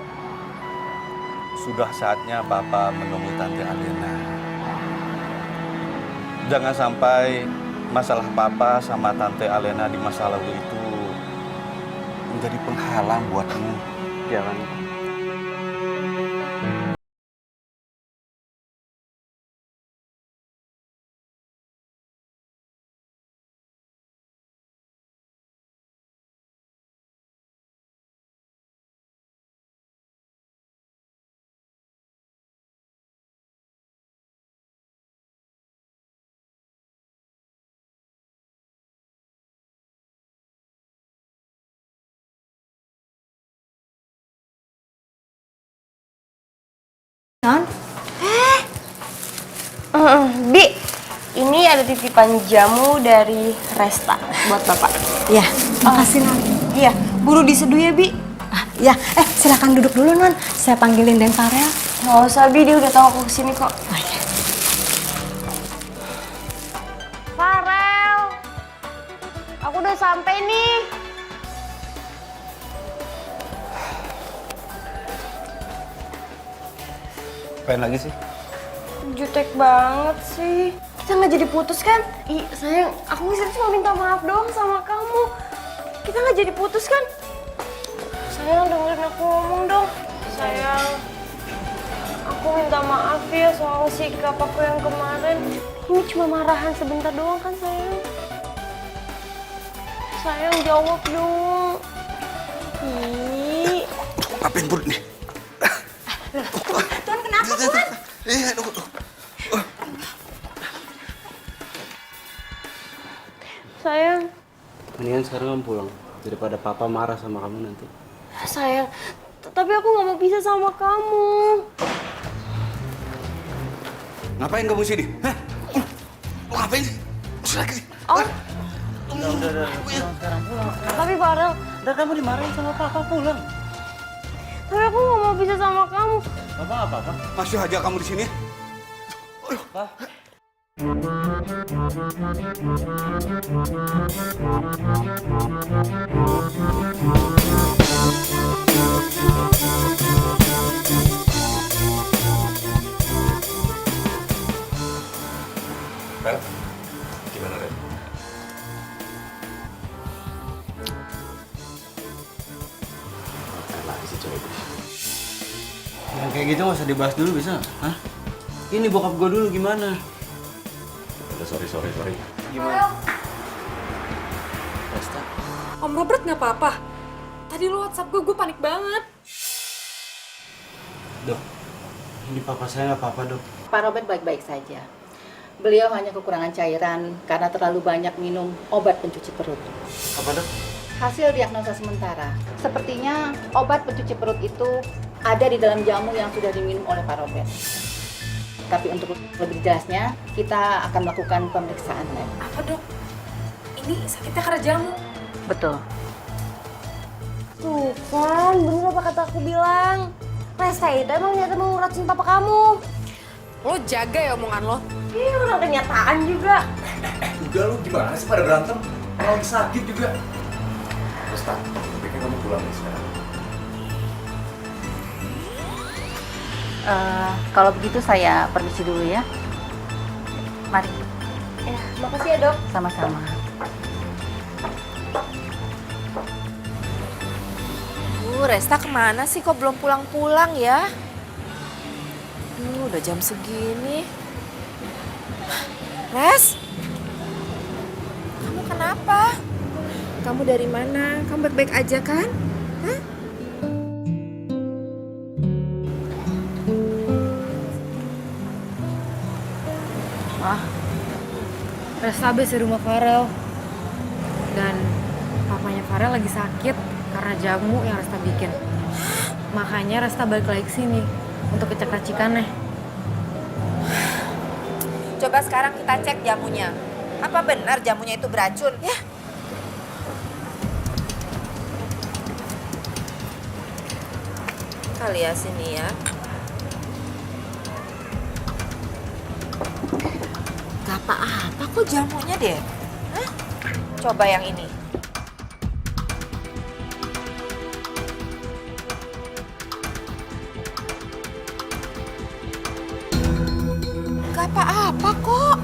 sudah saatnya Papa menemui Tante Alena. Jangan sampai masalah Papa sama Tante Alena di masa lalu itu menjadi penghalang buatmu. Jangan. Bi, ini ada titipan jamu dari Resta buat Bapak. Ya, makasih Non. Iya, buru diseduh ya, Bi. Ya, silakan duduk dulu Non. Saya panggilin Den Farel. Nggak usah, Bi, dia udah tahu aku kesini kok. Oh, ya. Farel, aku udah sampai nih. Pengen lagi sih? Jutek banget sih. Kita nggak jadi putus kan? Ih, sayang, aku cuma minta maaf doang sama kamu. Kita nggak jadi putus kan? Sayang, dengerin aku ngomong dong. Sayang, aku minta maaf ya soal sikap aku yang kemarin. Ini cuma marahan sebentar doang kan, sayang? Sayang, jawab dong. Ih. Ngapain perut nih? Tuan kenapa Tuan? Iya, Sayang, Mendingan sekarang kamu pulang daripada Papa marah sama kamu nanti. sayang, tapi aku nggak mau pisah sama kamu. Ngapain kamu sini? Hah? Lu ngapain sih? Lagi. Oh, Udah, sekarang pulang. tapi Farel, Udah kamu dimarahin sama Papa, pulang. tapi aku nggak mau pisah sama kamu. Papa nggak apa-apa. Masih aja kamu di sini? Pak. Ren, gimana Ren? Lagi sih cewek. Yang kayak gitu nggak usah dibahas dulu bisa? Hah? Ini bokap gue dulu gimana? Udah sorry. Gimana? Resta. Om Robert nggak apa-apa. Tadi lo WhatsApp gue panik banget. Dok, ini papa saya nggak apa-apa dok. Pak Robert baik-baik saja. Beliau hanya kekurangan cairan karena terlalu banyak minum obat pencuci perut. Apa dok? Hasil diagnosa sementara, sepertinya obat pencuci perut itu ada di dalam jamu yang sudah diminum oleh Pak Robert. Tapi untuk lebih jelasnya, kita akan melakukan pemeriksaan lab. Apa dok? Ini sakitnya karena jamu. Betul. Tuh kan, bener apa kata aku bilang. Resta itu emang niatnya mau ngeracun papa kamu. Lo jaga ya omongan lo. Ih, udah kenyataan juga. Udah lu gimana sih pada berantem? Orang lagi sakit juga. Resta, bikin kamu pulang nih sekarang. Kalau begitu saya permisi dulu ya. Mari. Ya, makasih ya dok. Sama-sama. Resta kemana sih? Kok belum pulang-pulang ya? Udah jam segini. Res? Kamu kenapa? Kamu dari mana? Kamu baik-baik aja kan? Hah? Wah, Resta habis di rumah Farel. Dan papanya Farel lagi sakit karena jamu yang Resta bikin. Makanya Resta balik lagi ke sini untuk ngecek racikannya. Coba sekarang kita cek jamunya. Apa benar jamunya itu beracun? Ya. Kali ya sini ya. Gak apa-apa kok jamunya deh. Hah? Coba yang ini. Gak apa-apa kok.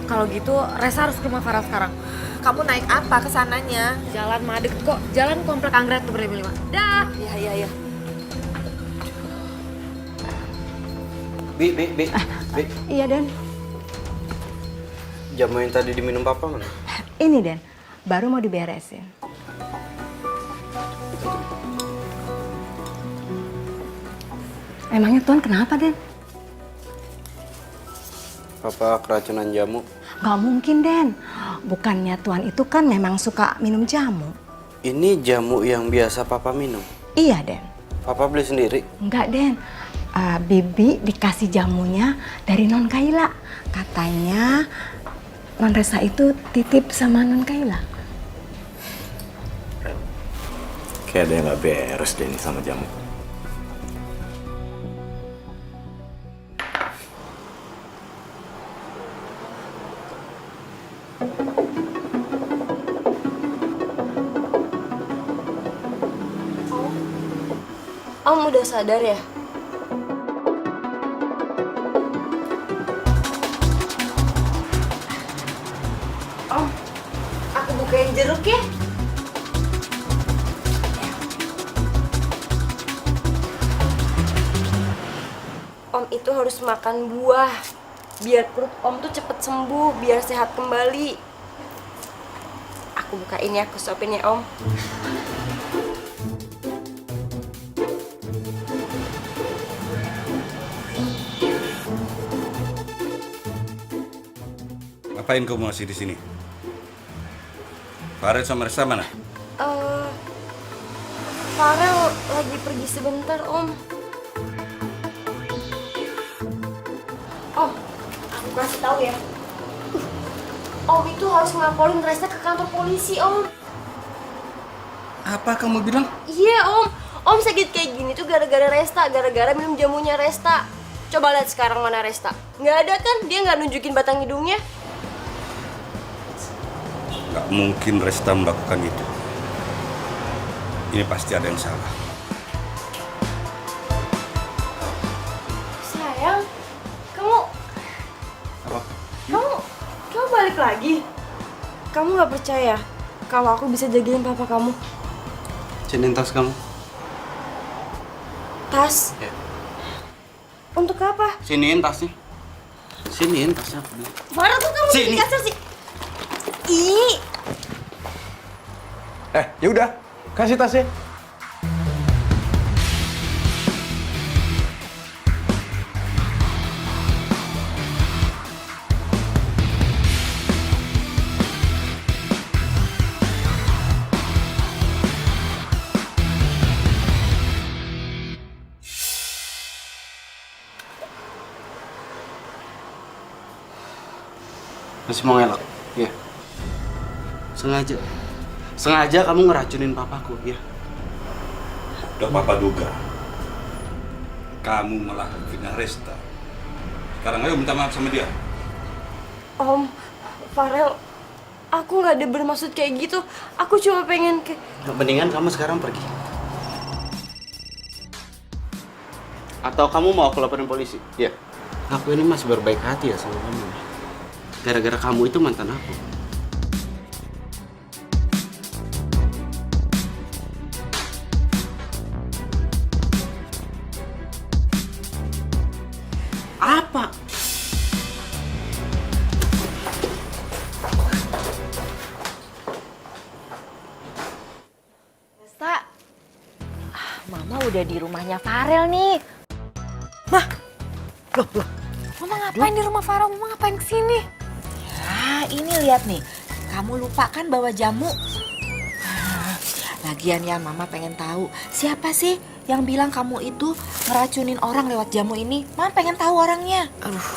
Kalau gitu, Resta harus ke rumah Farel sekarang. Kamu naik apa ke sananya? Jalan Madek kok, jalan komplek Anggrek tuh berlima-lima. Dah! Iya. Bi. Iya, Den. Jamu yang tadi diminum papa mana? Ini, Den. Baru mau diberesin. Emangnya Tuan kenapa, Den? Papa keracunan jamu. Gak mungkin, Den. Bukannya Tuan itu kan memang suka minum jamu. Ini jamu yang biasa papa minum. Iya, Den. Papa beli sendiri. Enggak, Den. Bibi dikasih jamunya dari Non Kaila. Katanya Non Resa itu titip sama Non Kaila. Kayak ada yang gak beres deh nih sama jamu. Om udah sadar ya? Om, aku bukain jeruk ya. Om itu harus makan buah, biar perut Om tuh cepet sembuh, biar sehat kembali. Aku bukain ya, aku suapin ya Om. Ngapain kamu masih di sini? Farel sama Resta mana? Farel lagi pergi sebentar Om. Om, aku kasih tahu ya. Om itu harus ngelaporin Resta ke kantor polisi Om. Apa kamu bilang? Iya Om, Om sakit kayak gini tuh gara-gara Resta, gara-gara minum jamunya Resta. Coba lihat sekarang mana Resta. Nggak ada kan? Dia nggak nunjukin batang hidungnya. Gak mungkin Resta melakukan itu. Ini pasti ada yang salah. Sayang, kamu Apa? kamu balik lagi. Kamu nggak percaya kalau aku bisa jagain papa kamu? Sini tas kamu. Tas? Ya. Untuk apa? Siniin tasnya. Siniin tasnya. Farel tuh kamu Sini. jadi kasar sih. Ih, Ya udah, kasih tasnya. Masih mau ngelak? Iya. Sengaja kamu ngeracunin papaku, ya? Udah Papa duga. Kamu malah fitnah Resta. Sekarang ayo minta maaf sama dia. Om, Farel, aku nggak ada bermaksud kayak gitu. Aku cuma pengen Mendingan kamu sekarang pergi. Atau kamu mau aku laporin polisi? Ya. Aku ini masih berbaik hati ya sama kamu. Gara-gara kamu itu mantan aku. Apa? Resta, Mama udah di rumahnya Farel nih. Mama ngapain di rumah Farel? Mama ngapain kesini? Ya, ini lihat nih. Kamu lupa kan bawa jamu? Lagian ya, Mama pengen tahu siapa sih yang bilang kamu itu ngeracunin orang lewat jamu ini. Mama pengen tahu orangnya. Aduh,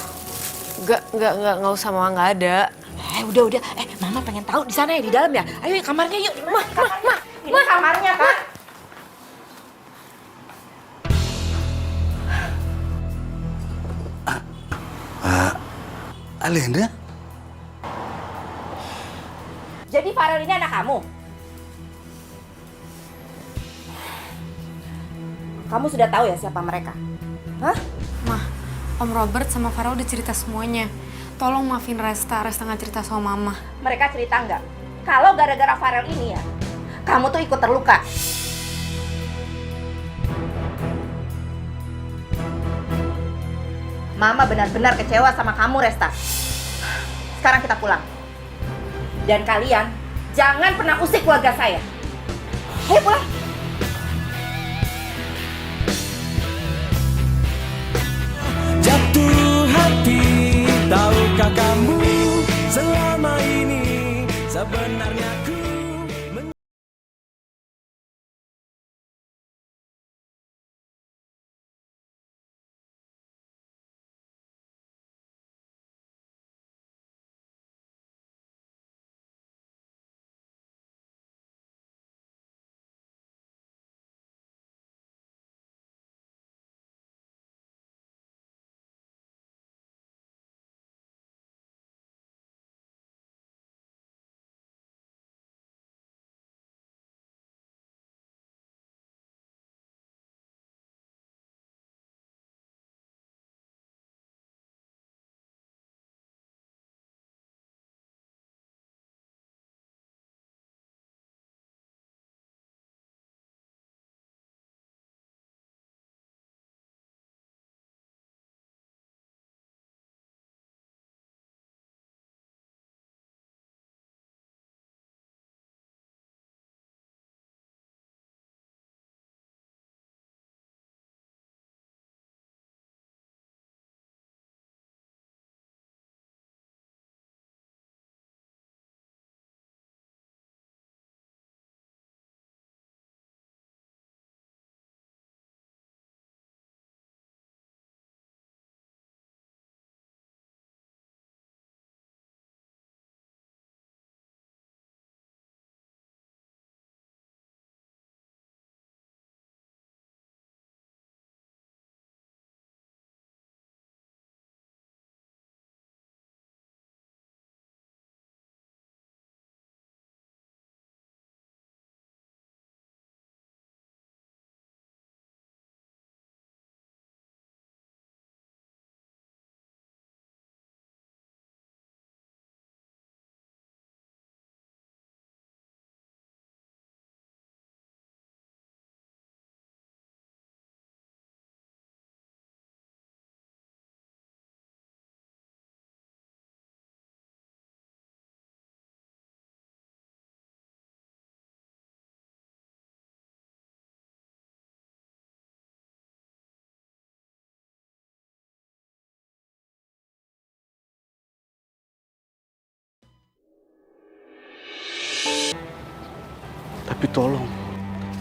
nggak usah, Mama, nggak ada. Udah. Mama pengen tahu di sana ya, di dalam ya. Ayo kamarnya yuk. Mah. Ini kamarnya, Kak. Alenda? Jadi Farel ini anak kamu? Kamu sudah tahu ya siapa mereka? Hah? Mah, Om Robert sama Farel udah cerita semuanya. Tolong maafin Resta nggak cerita sama Mama. Mereka cerita nggak? Kalau gara-gara Farel ini ya, kamu tuh ikut terluka. Mama benar-benar kecewa sama kamu, Resta. Sekarang kita pulang. Dan kalian jangan pernah usik keluarga saya. Ayo pulang. Jatuh hati, tahukah kamu selama ini sebenarnya ku Tapi tolong,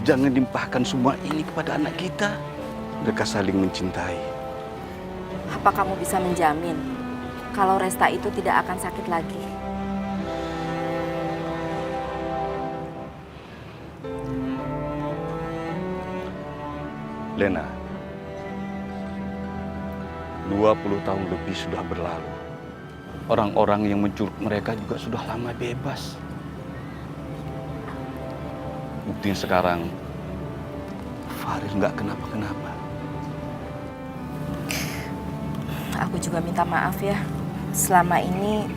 jangan limpahkan semua ini kepada anak kita. Mereka saling mencintai. Apa kamu bisa menjamin kalau Resta itu tidak akan sakit lagi? Lena, 20 tahun lebih sudah berlalu. Orang-orang yang menculik mereka juga sudah lama bebas. Buktinya sekarang, Farid nggak kenapa-kenapa. Aku juga minta maaf ya. Selama ini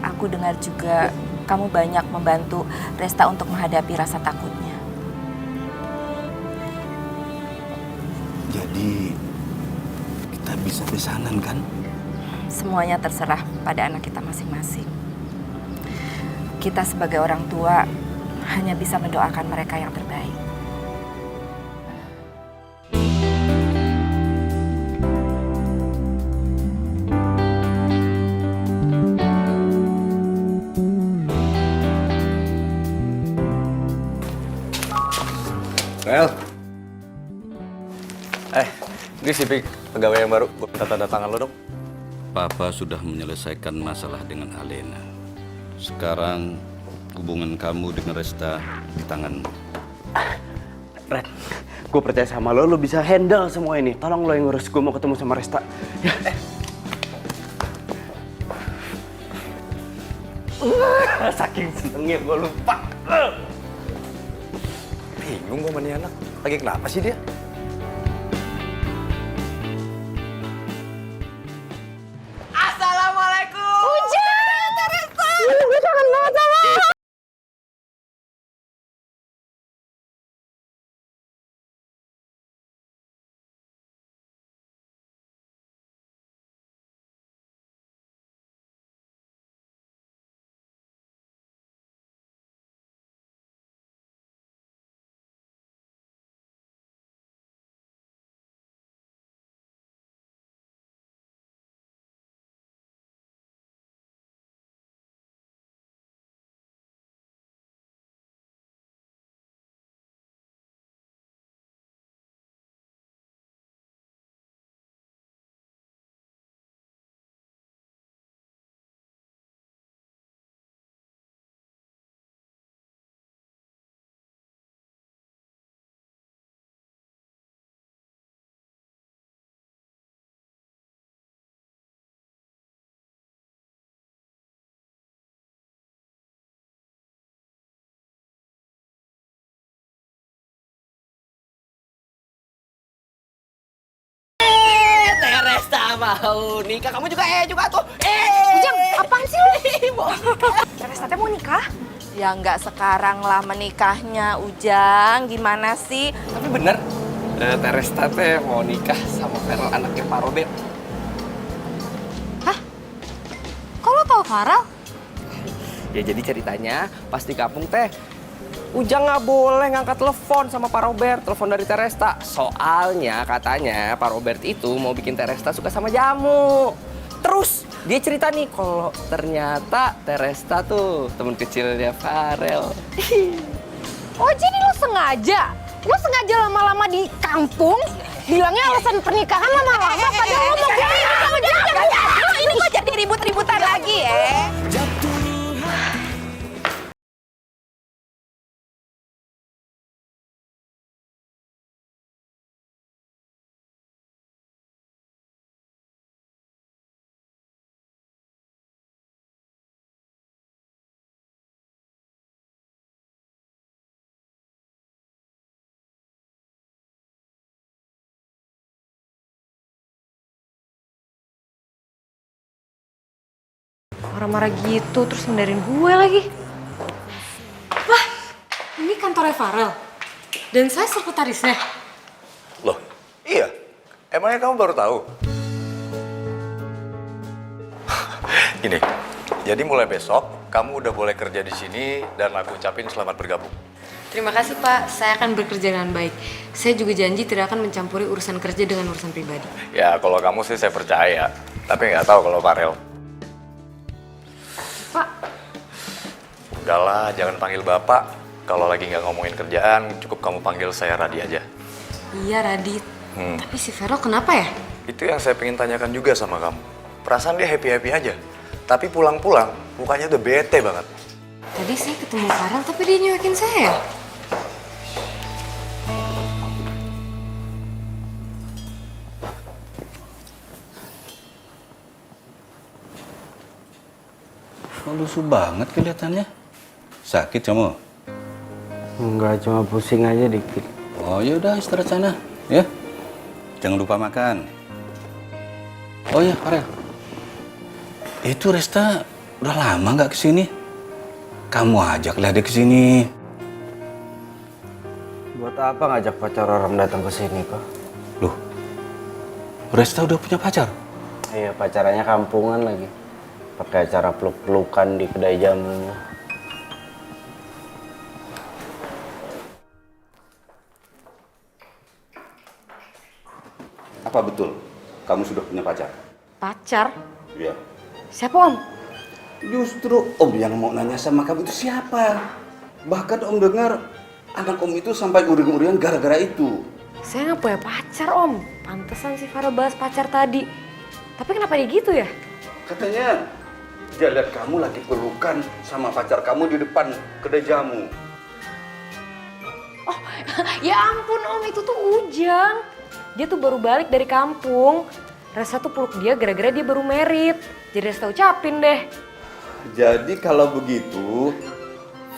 aku dengar juga kamu banyak membantu Resta untuk menghadapi rasa takutnya. Jadi, kita bisa besanan kan? Semuanya terserah pada anak kita masing-masing. Kita sebagai orang tua hanya bisa mendoakan mereka yang terbaik. Rel. Ini si Pik, pegawai yang baru. Gue minta tanda tangan lo dong. Papa sudah menyelesaikan masalah dengan Alena. Sekarang hubungan kamu dengan Resta di tanganmu. Red, gue percaya sama lo bisa handle semua ini. Tolong lo yang ngurus, gue mau ketemu sama Resta. Ya. Saking senengnya gue lupa. Bingung gue sama nih anak. Lagi kenapa sih dia? Assalamualaikum. Hujan, Teresa. Gue kangen banget sama lo. Teresa mau nikah, kamu juga juga tuh. Ujang, apaan sih lo? Teresa teh mau nikah? Ya nggak sekarang lah menikahnya, Ujang. Gimana sih? Tapi bener, Teresa teh mau nikah sama Farel anaknya Pak Robert. Hah? Kok lo tau Farel? Ya jadi ceritanya pas di kampung teh Ujang nggak boleh ngangkat telepon sama Pak Robert, telepon dari Teresa. Soalnya katanya Pak Robert itu mau bikin Teresa suka sama jamu. Terus dia cerita nih kalau ternyata Teresa tuh temen kecilnya Farel. Oh jadi lo sengaja? Lo sengaja lama-lama di kampung? Bilangnya alasan pernikahan lama-lama padahal lo mau nikah sama dia. Ini kok jadi ribut-ributan lagi ya? Marah-marah gitu terus ngendarin gue lagi. Wah, ini kantornya Farel. Dan saya sekretarisnya. Loh, iya. Emangnya kamu baru tahu? Gini, jadi mulai besok kamu udah boleh kerja di sini dan aku ucapin selamat bergabung. Terima kasih Pak, saya akan bekerja dengan baik. Saya juga janji tidak akan mencampuri urusan kerja dengan urusan pribadi. Ya, kalau kamu sih saya percaya. Tapi nggak tahu kalau Farel. Pak. Udahlah, jangan panggil Bapak. Kalau lagi nggak ngomongin kerjaan, cukup kamu panggil saya Radi aja. Iya Radit, tapi si Vero kenapa ya? Itu yang saya pengen tanyakan juga sama kamu. Perasaan dia happy-happy aja. Tapi pulang-pulang, mukanya udah bete banget. Tadi saya ketemu Farel tapi dia nyuekin saya. Kok lusuh banget kelihatannya. Sakit kamu? Enggak, cuma pusing aja dikit. Oh ya udah istirahat sana, ya. Jangan lupa makan. Oh ya, Farel. Itu Resta udah lama nggak kesini? Kamu ajaklah dia kesini. Buat apa ngajak pacar orang datang ke sini, kok? Loh, Resta udah punya pacar? Iya, pacarannya kampungan lagi. Pakai acara peluk-pelukan di kedai jamunya. Apa betul kamu sudah punya pacar? Pacar? Iya. Siapa Om? Justru Om yang mau nanya sama kamu itu siapa? Bahkan Om dengar anak Om itu sampai uring-uringan gara-gara itu. Saya nggak punya pacar Om. Pantesan si Farel bahas pacar tadi. Tapi kenapa dia gitu ya? Katanya dia lihat kamu lagi pelukan sama pacar kamu di depan kedai jamu. Oh, ya ampun Om, itu tuh Ujang. Dia tuh baru balik dari kampung. Resta tuh peluk dia gara-gara dia baru merit. Jadi Resta ucapin deh. Jadi kalau begitu,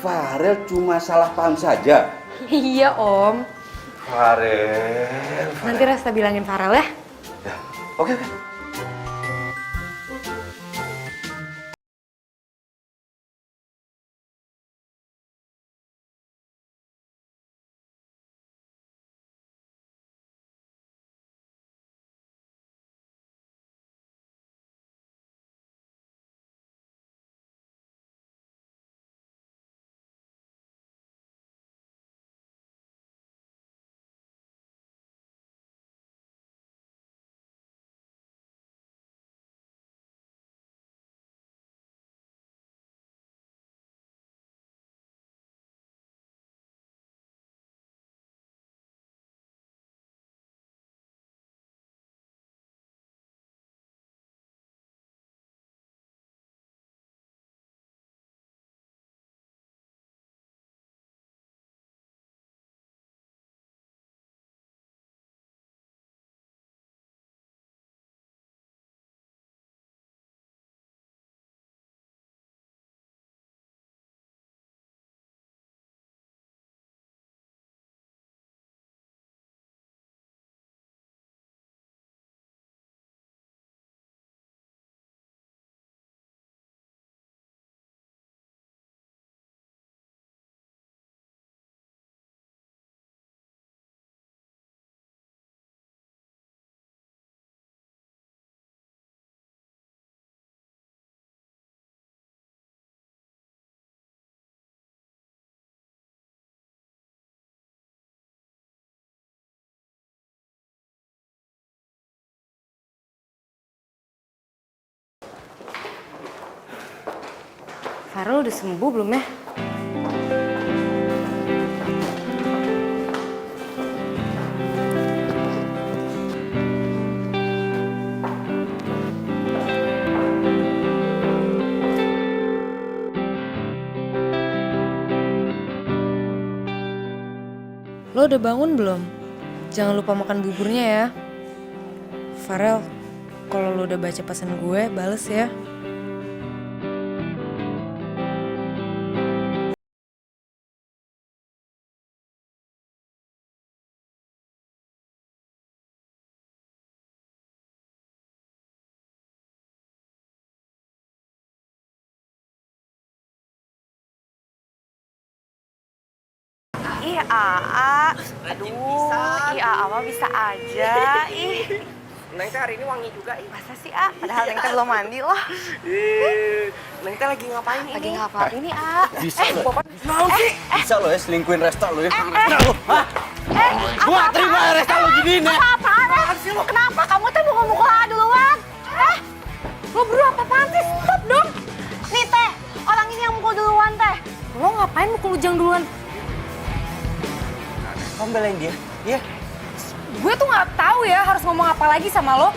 Farel cuma salah paham saja. Iya Om. Farel. Nanti Resta bilangin Farel ya. Ya, oke. Farel udah sembuh belum ya? Lo udah bangun belum? Jangan lupa makan buburnya ya. Farel, kalau lo udah baca pesan gue, bales ya. Ih, Aa. Aduh, ih, Aa mah bisa aja. Ih, Neng teh hari ini wangi juga, ih. masa sih, A? Padahal Neng teh belum mandi loh. Neng teh lagi ngapain Lagi ini? ngapain ini, A? Bisa lo. Naon sih? Bisa lo ya selingkuhin Resta lo ya. Gua terima Resta lo gini nih. Apa-apaan? Kenapa kamu teh mau ngomong A duluan? Lo berdua apa-apaan sih? Stop dong. Nih, Teh. Orang ini yang mukul duluan, Teh. Lo ngapain mukul Ujang duluan? Kamu belain dia? Iya. Gue tuh nggak tahu ya harus ngomong apa lagi sama lo.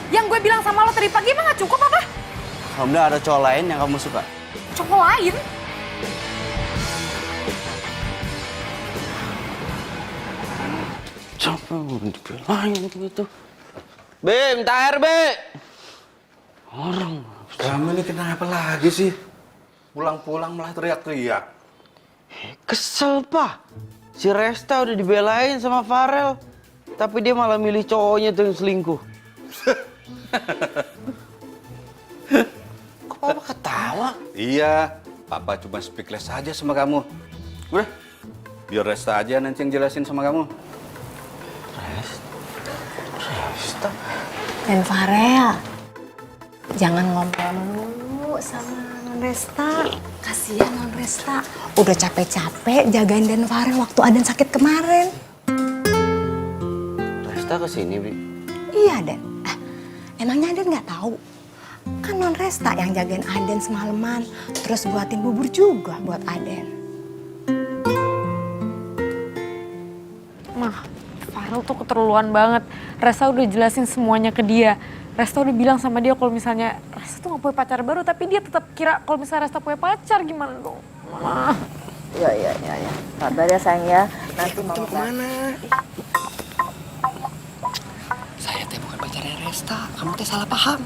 Yang gue bilang sama lo tadi pagi emang nggak cukup apa? Kamu udah ada cowok lain yang kamu suka? Cowok lain? Siapa yang dibelain gitu? Be, minta air, Be. Orang. Kamu ini kenapa lagi sih? Pulang-pulang malah teriak-teriak. Kesel, Pak. Si Resta udah dibelain sama Farel. Tapi dia malah milih cowoknya tuh yang selingkuh. Kok Papa ketawa? Iya, Papa cuma speechless aja sama kamu. Udah, biar Resta aja nanti yang jelasin sama kamu. Resta? Dan Farel, jangan ngobrol dulu sama Non Resta. Kasihan Non Resta. Udah capek-capek jagain Dan Farel waktu Aden sakit kemarin. Resta kesini, Bi. Iya, Den. Emangnya Aden nggak tahu? Kan Non Resta yang jagain Aden semalaman. Terus buatin bubur juga buat Aden. Mah, Farel tuh keterlaluan banget. Resta udah jelasin semuanya ke dia. Resta udah bilang sama dia kalau misalnya Resta tuh gak punya pacar baru, tapi dia tetap kira kalau misalnya Resta punya pacar, gimana dong? Mama. Ya. Sabar ya sayang ya. Nanti mama Kemana? Saya teh bukan pacarnya Resta. Kamu teh salah paham.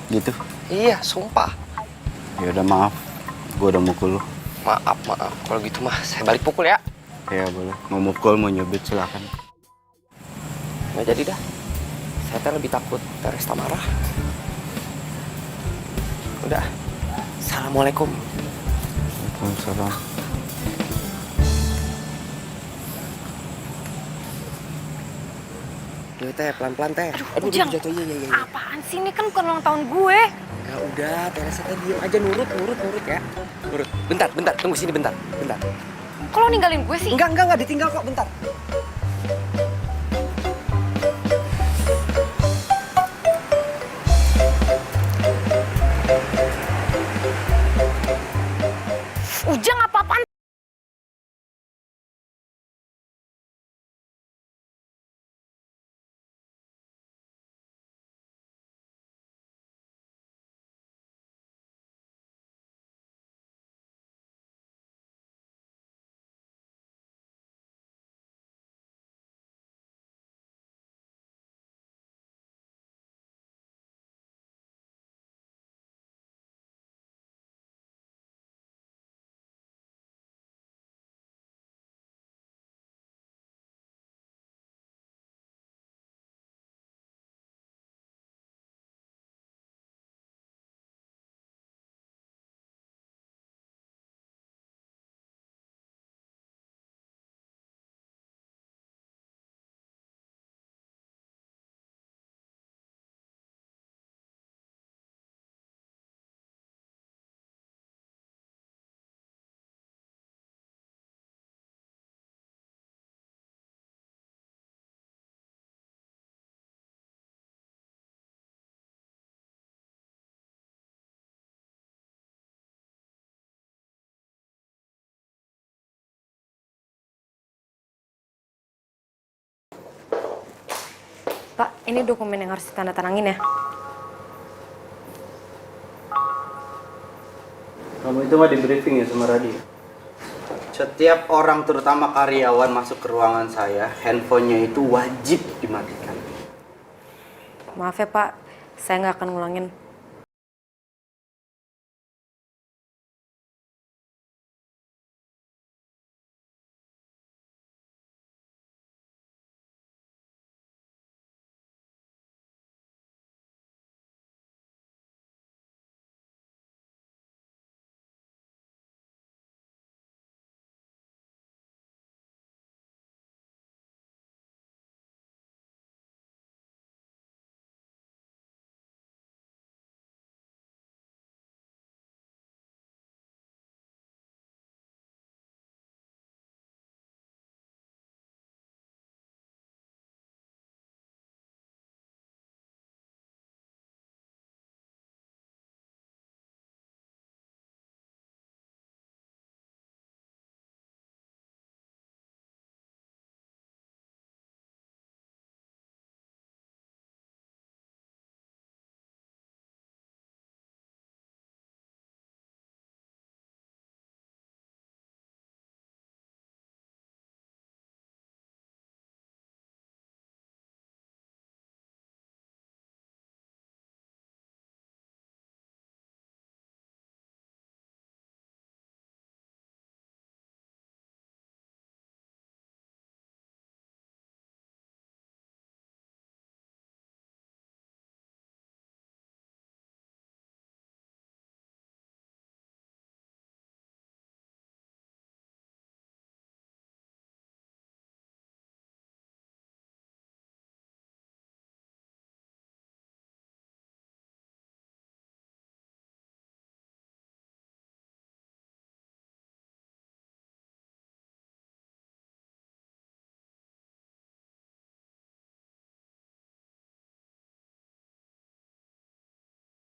Gitu? Iya, sumpah. Ya udah maaf. Gue udah mukul lu. Maaf. Kalau gitu mah saya balik pukul ya. Ya boleh. Mau mukul, mau nyubit silakan. Nggak jadi dah. Saya teh lebih takut teh Resta marah. Udah. Assalamualaikum. Waalaikumsalam. Duh teh, pelan-pelan teh. Aduh, Ujang. jatuh. Iya. Apaan sih, ini kan bukan ulang tahun gue. Ya udah, Teresa teh diem aja nurut ya. Nurut. Bentar, tunggu sini bentar. Kok lo ninggalin gue sih? Enggak ditinggal kok, bentar. Ujang, apa-apaan? Pak, ini dokumen yang harus ditandatangani ya. Kamu itu mah di briefing ya sama Radio. Setiap orang, terutama karyawan, masuk ke ruangan saya, handphonenya itu wajib dimatikan. Maaf ya Pak, saya nggak akan ngulangin.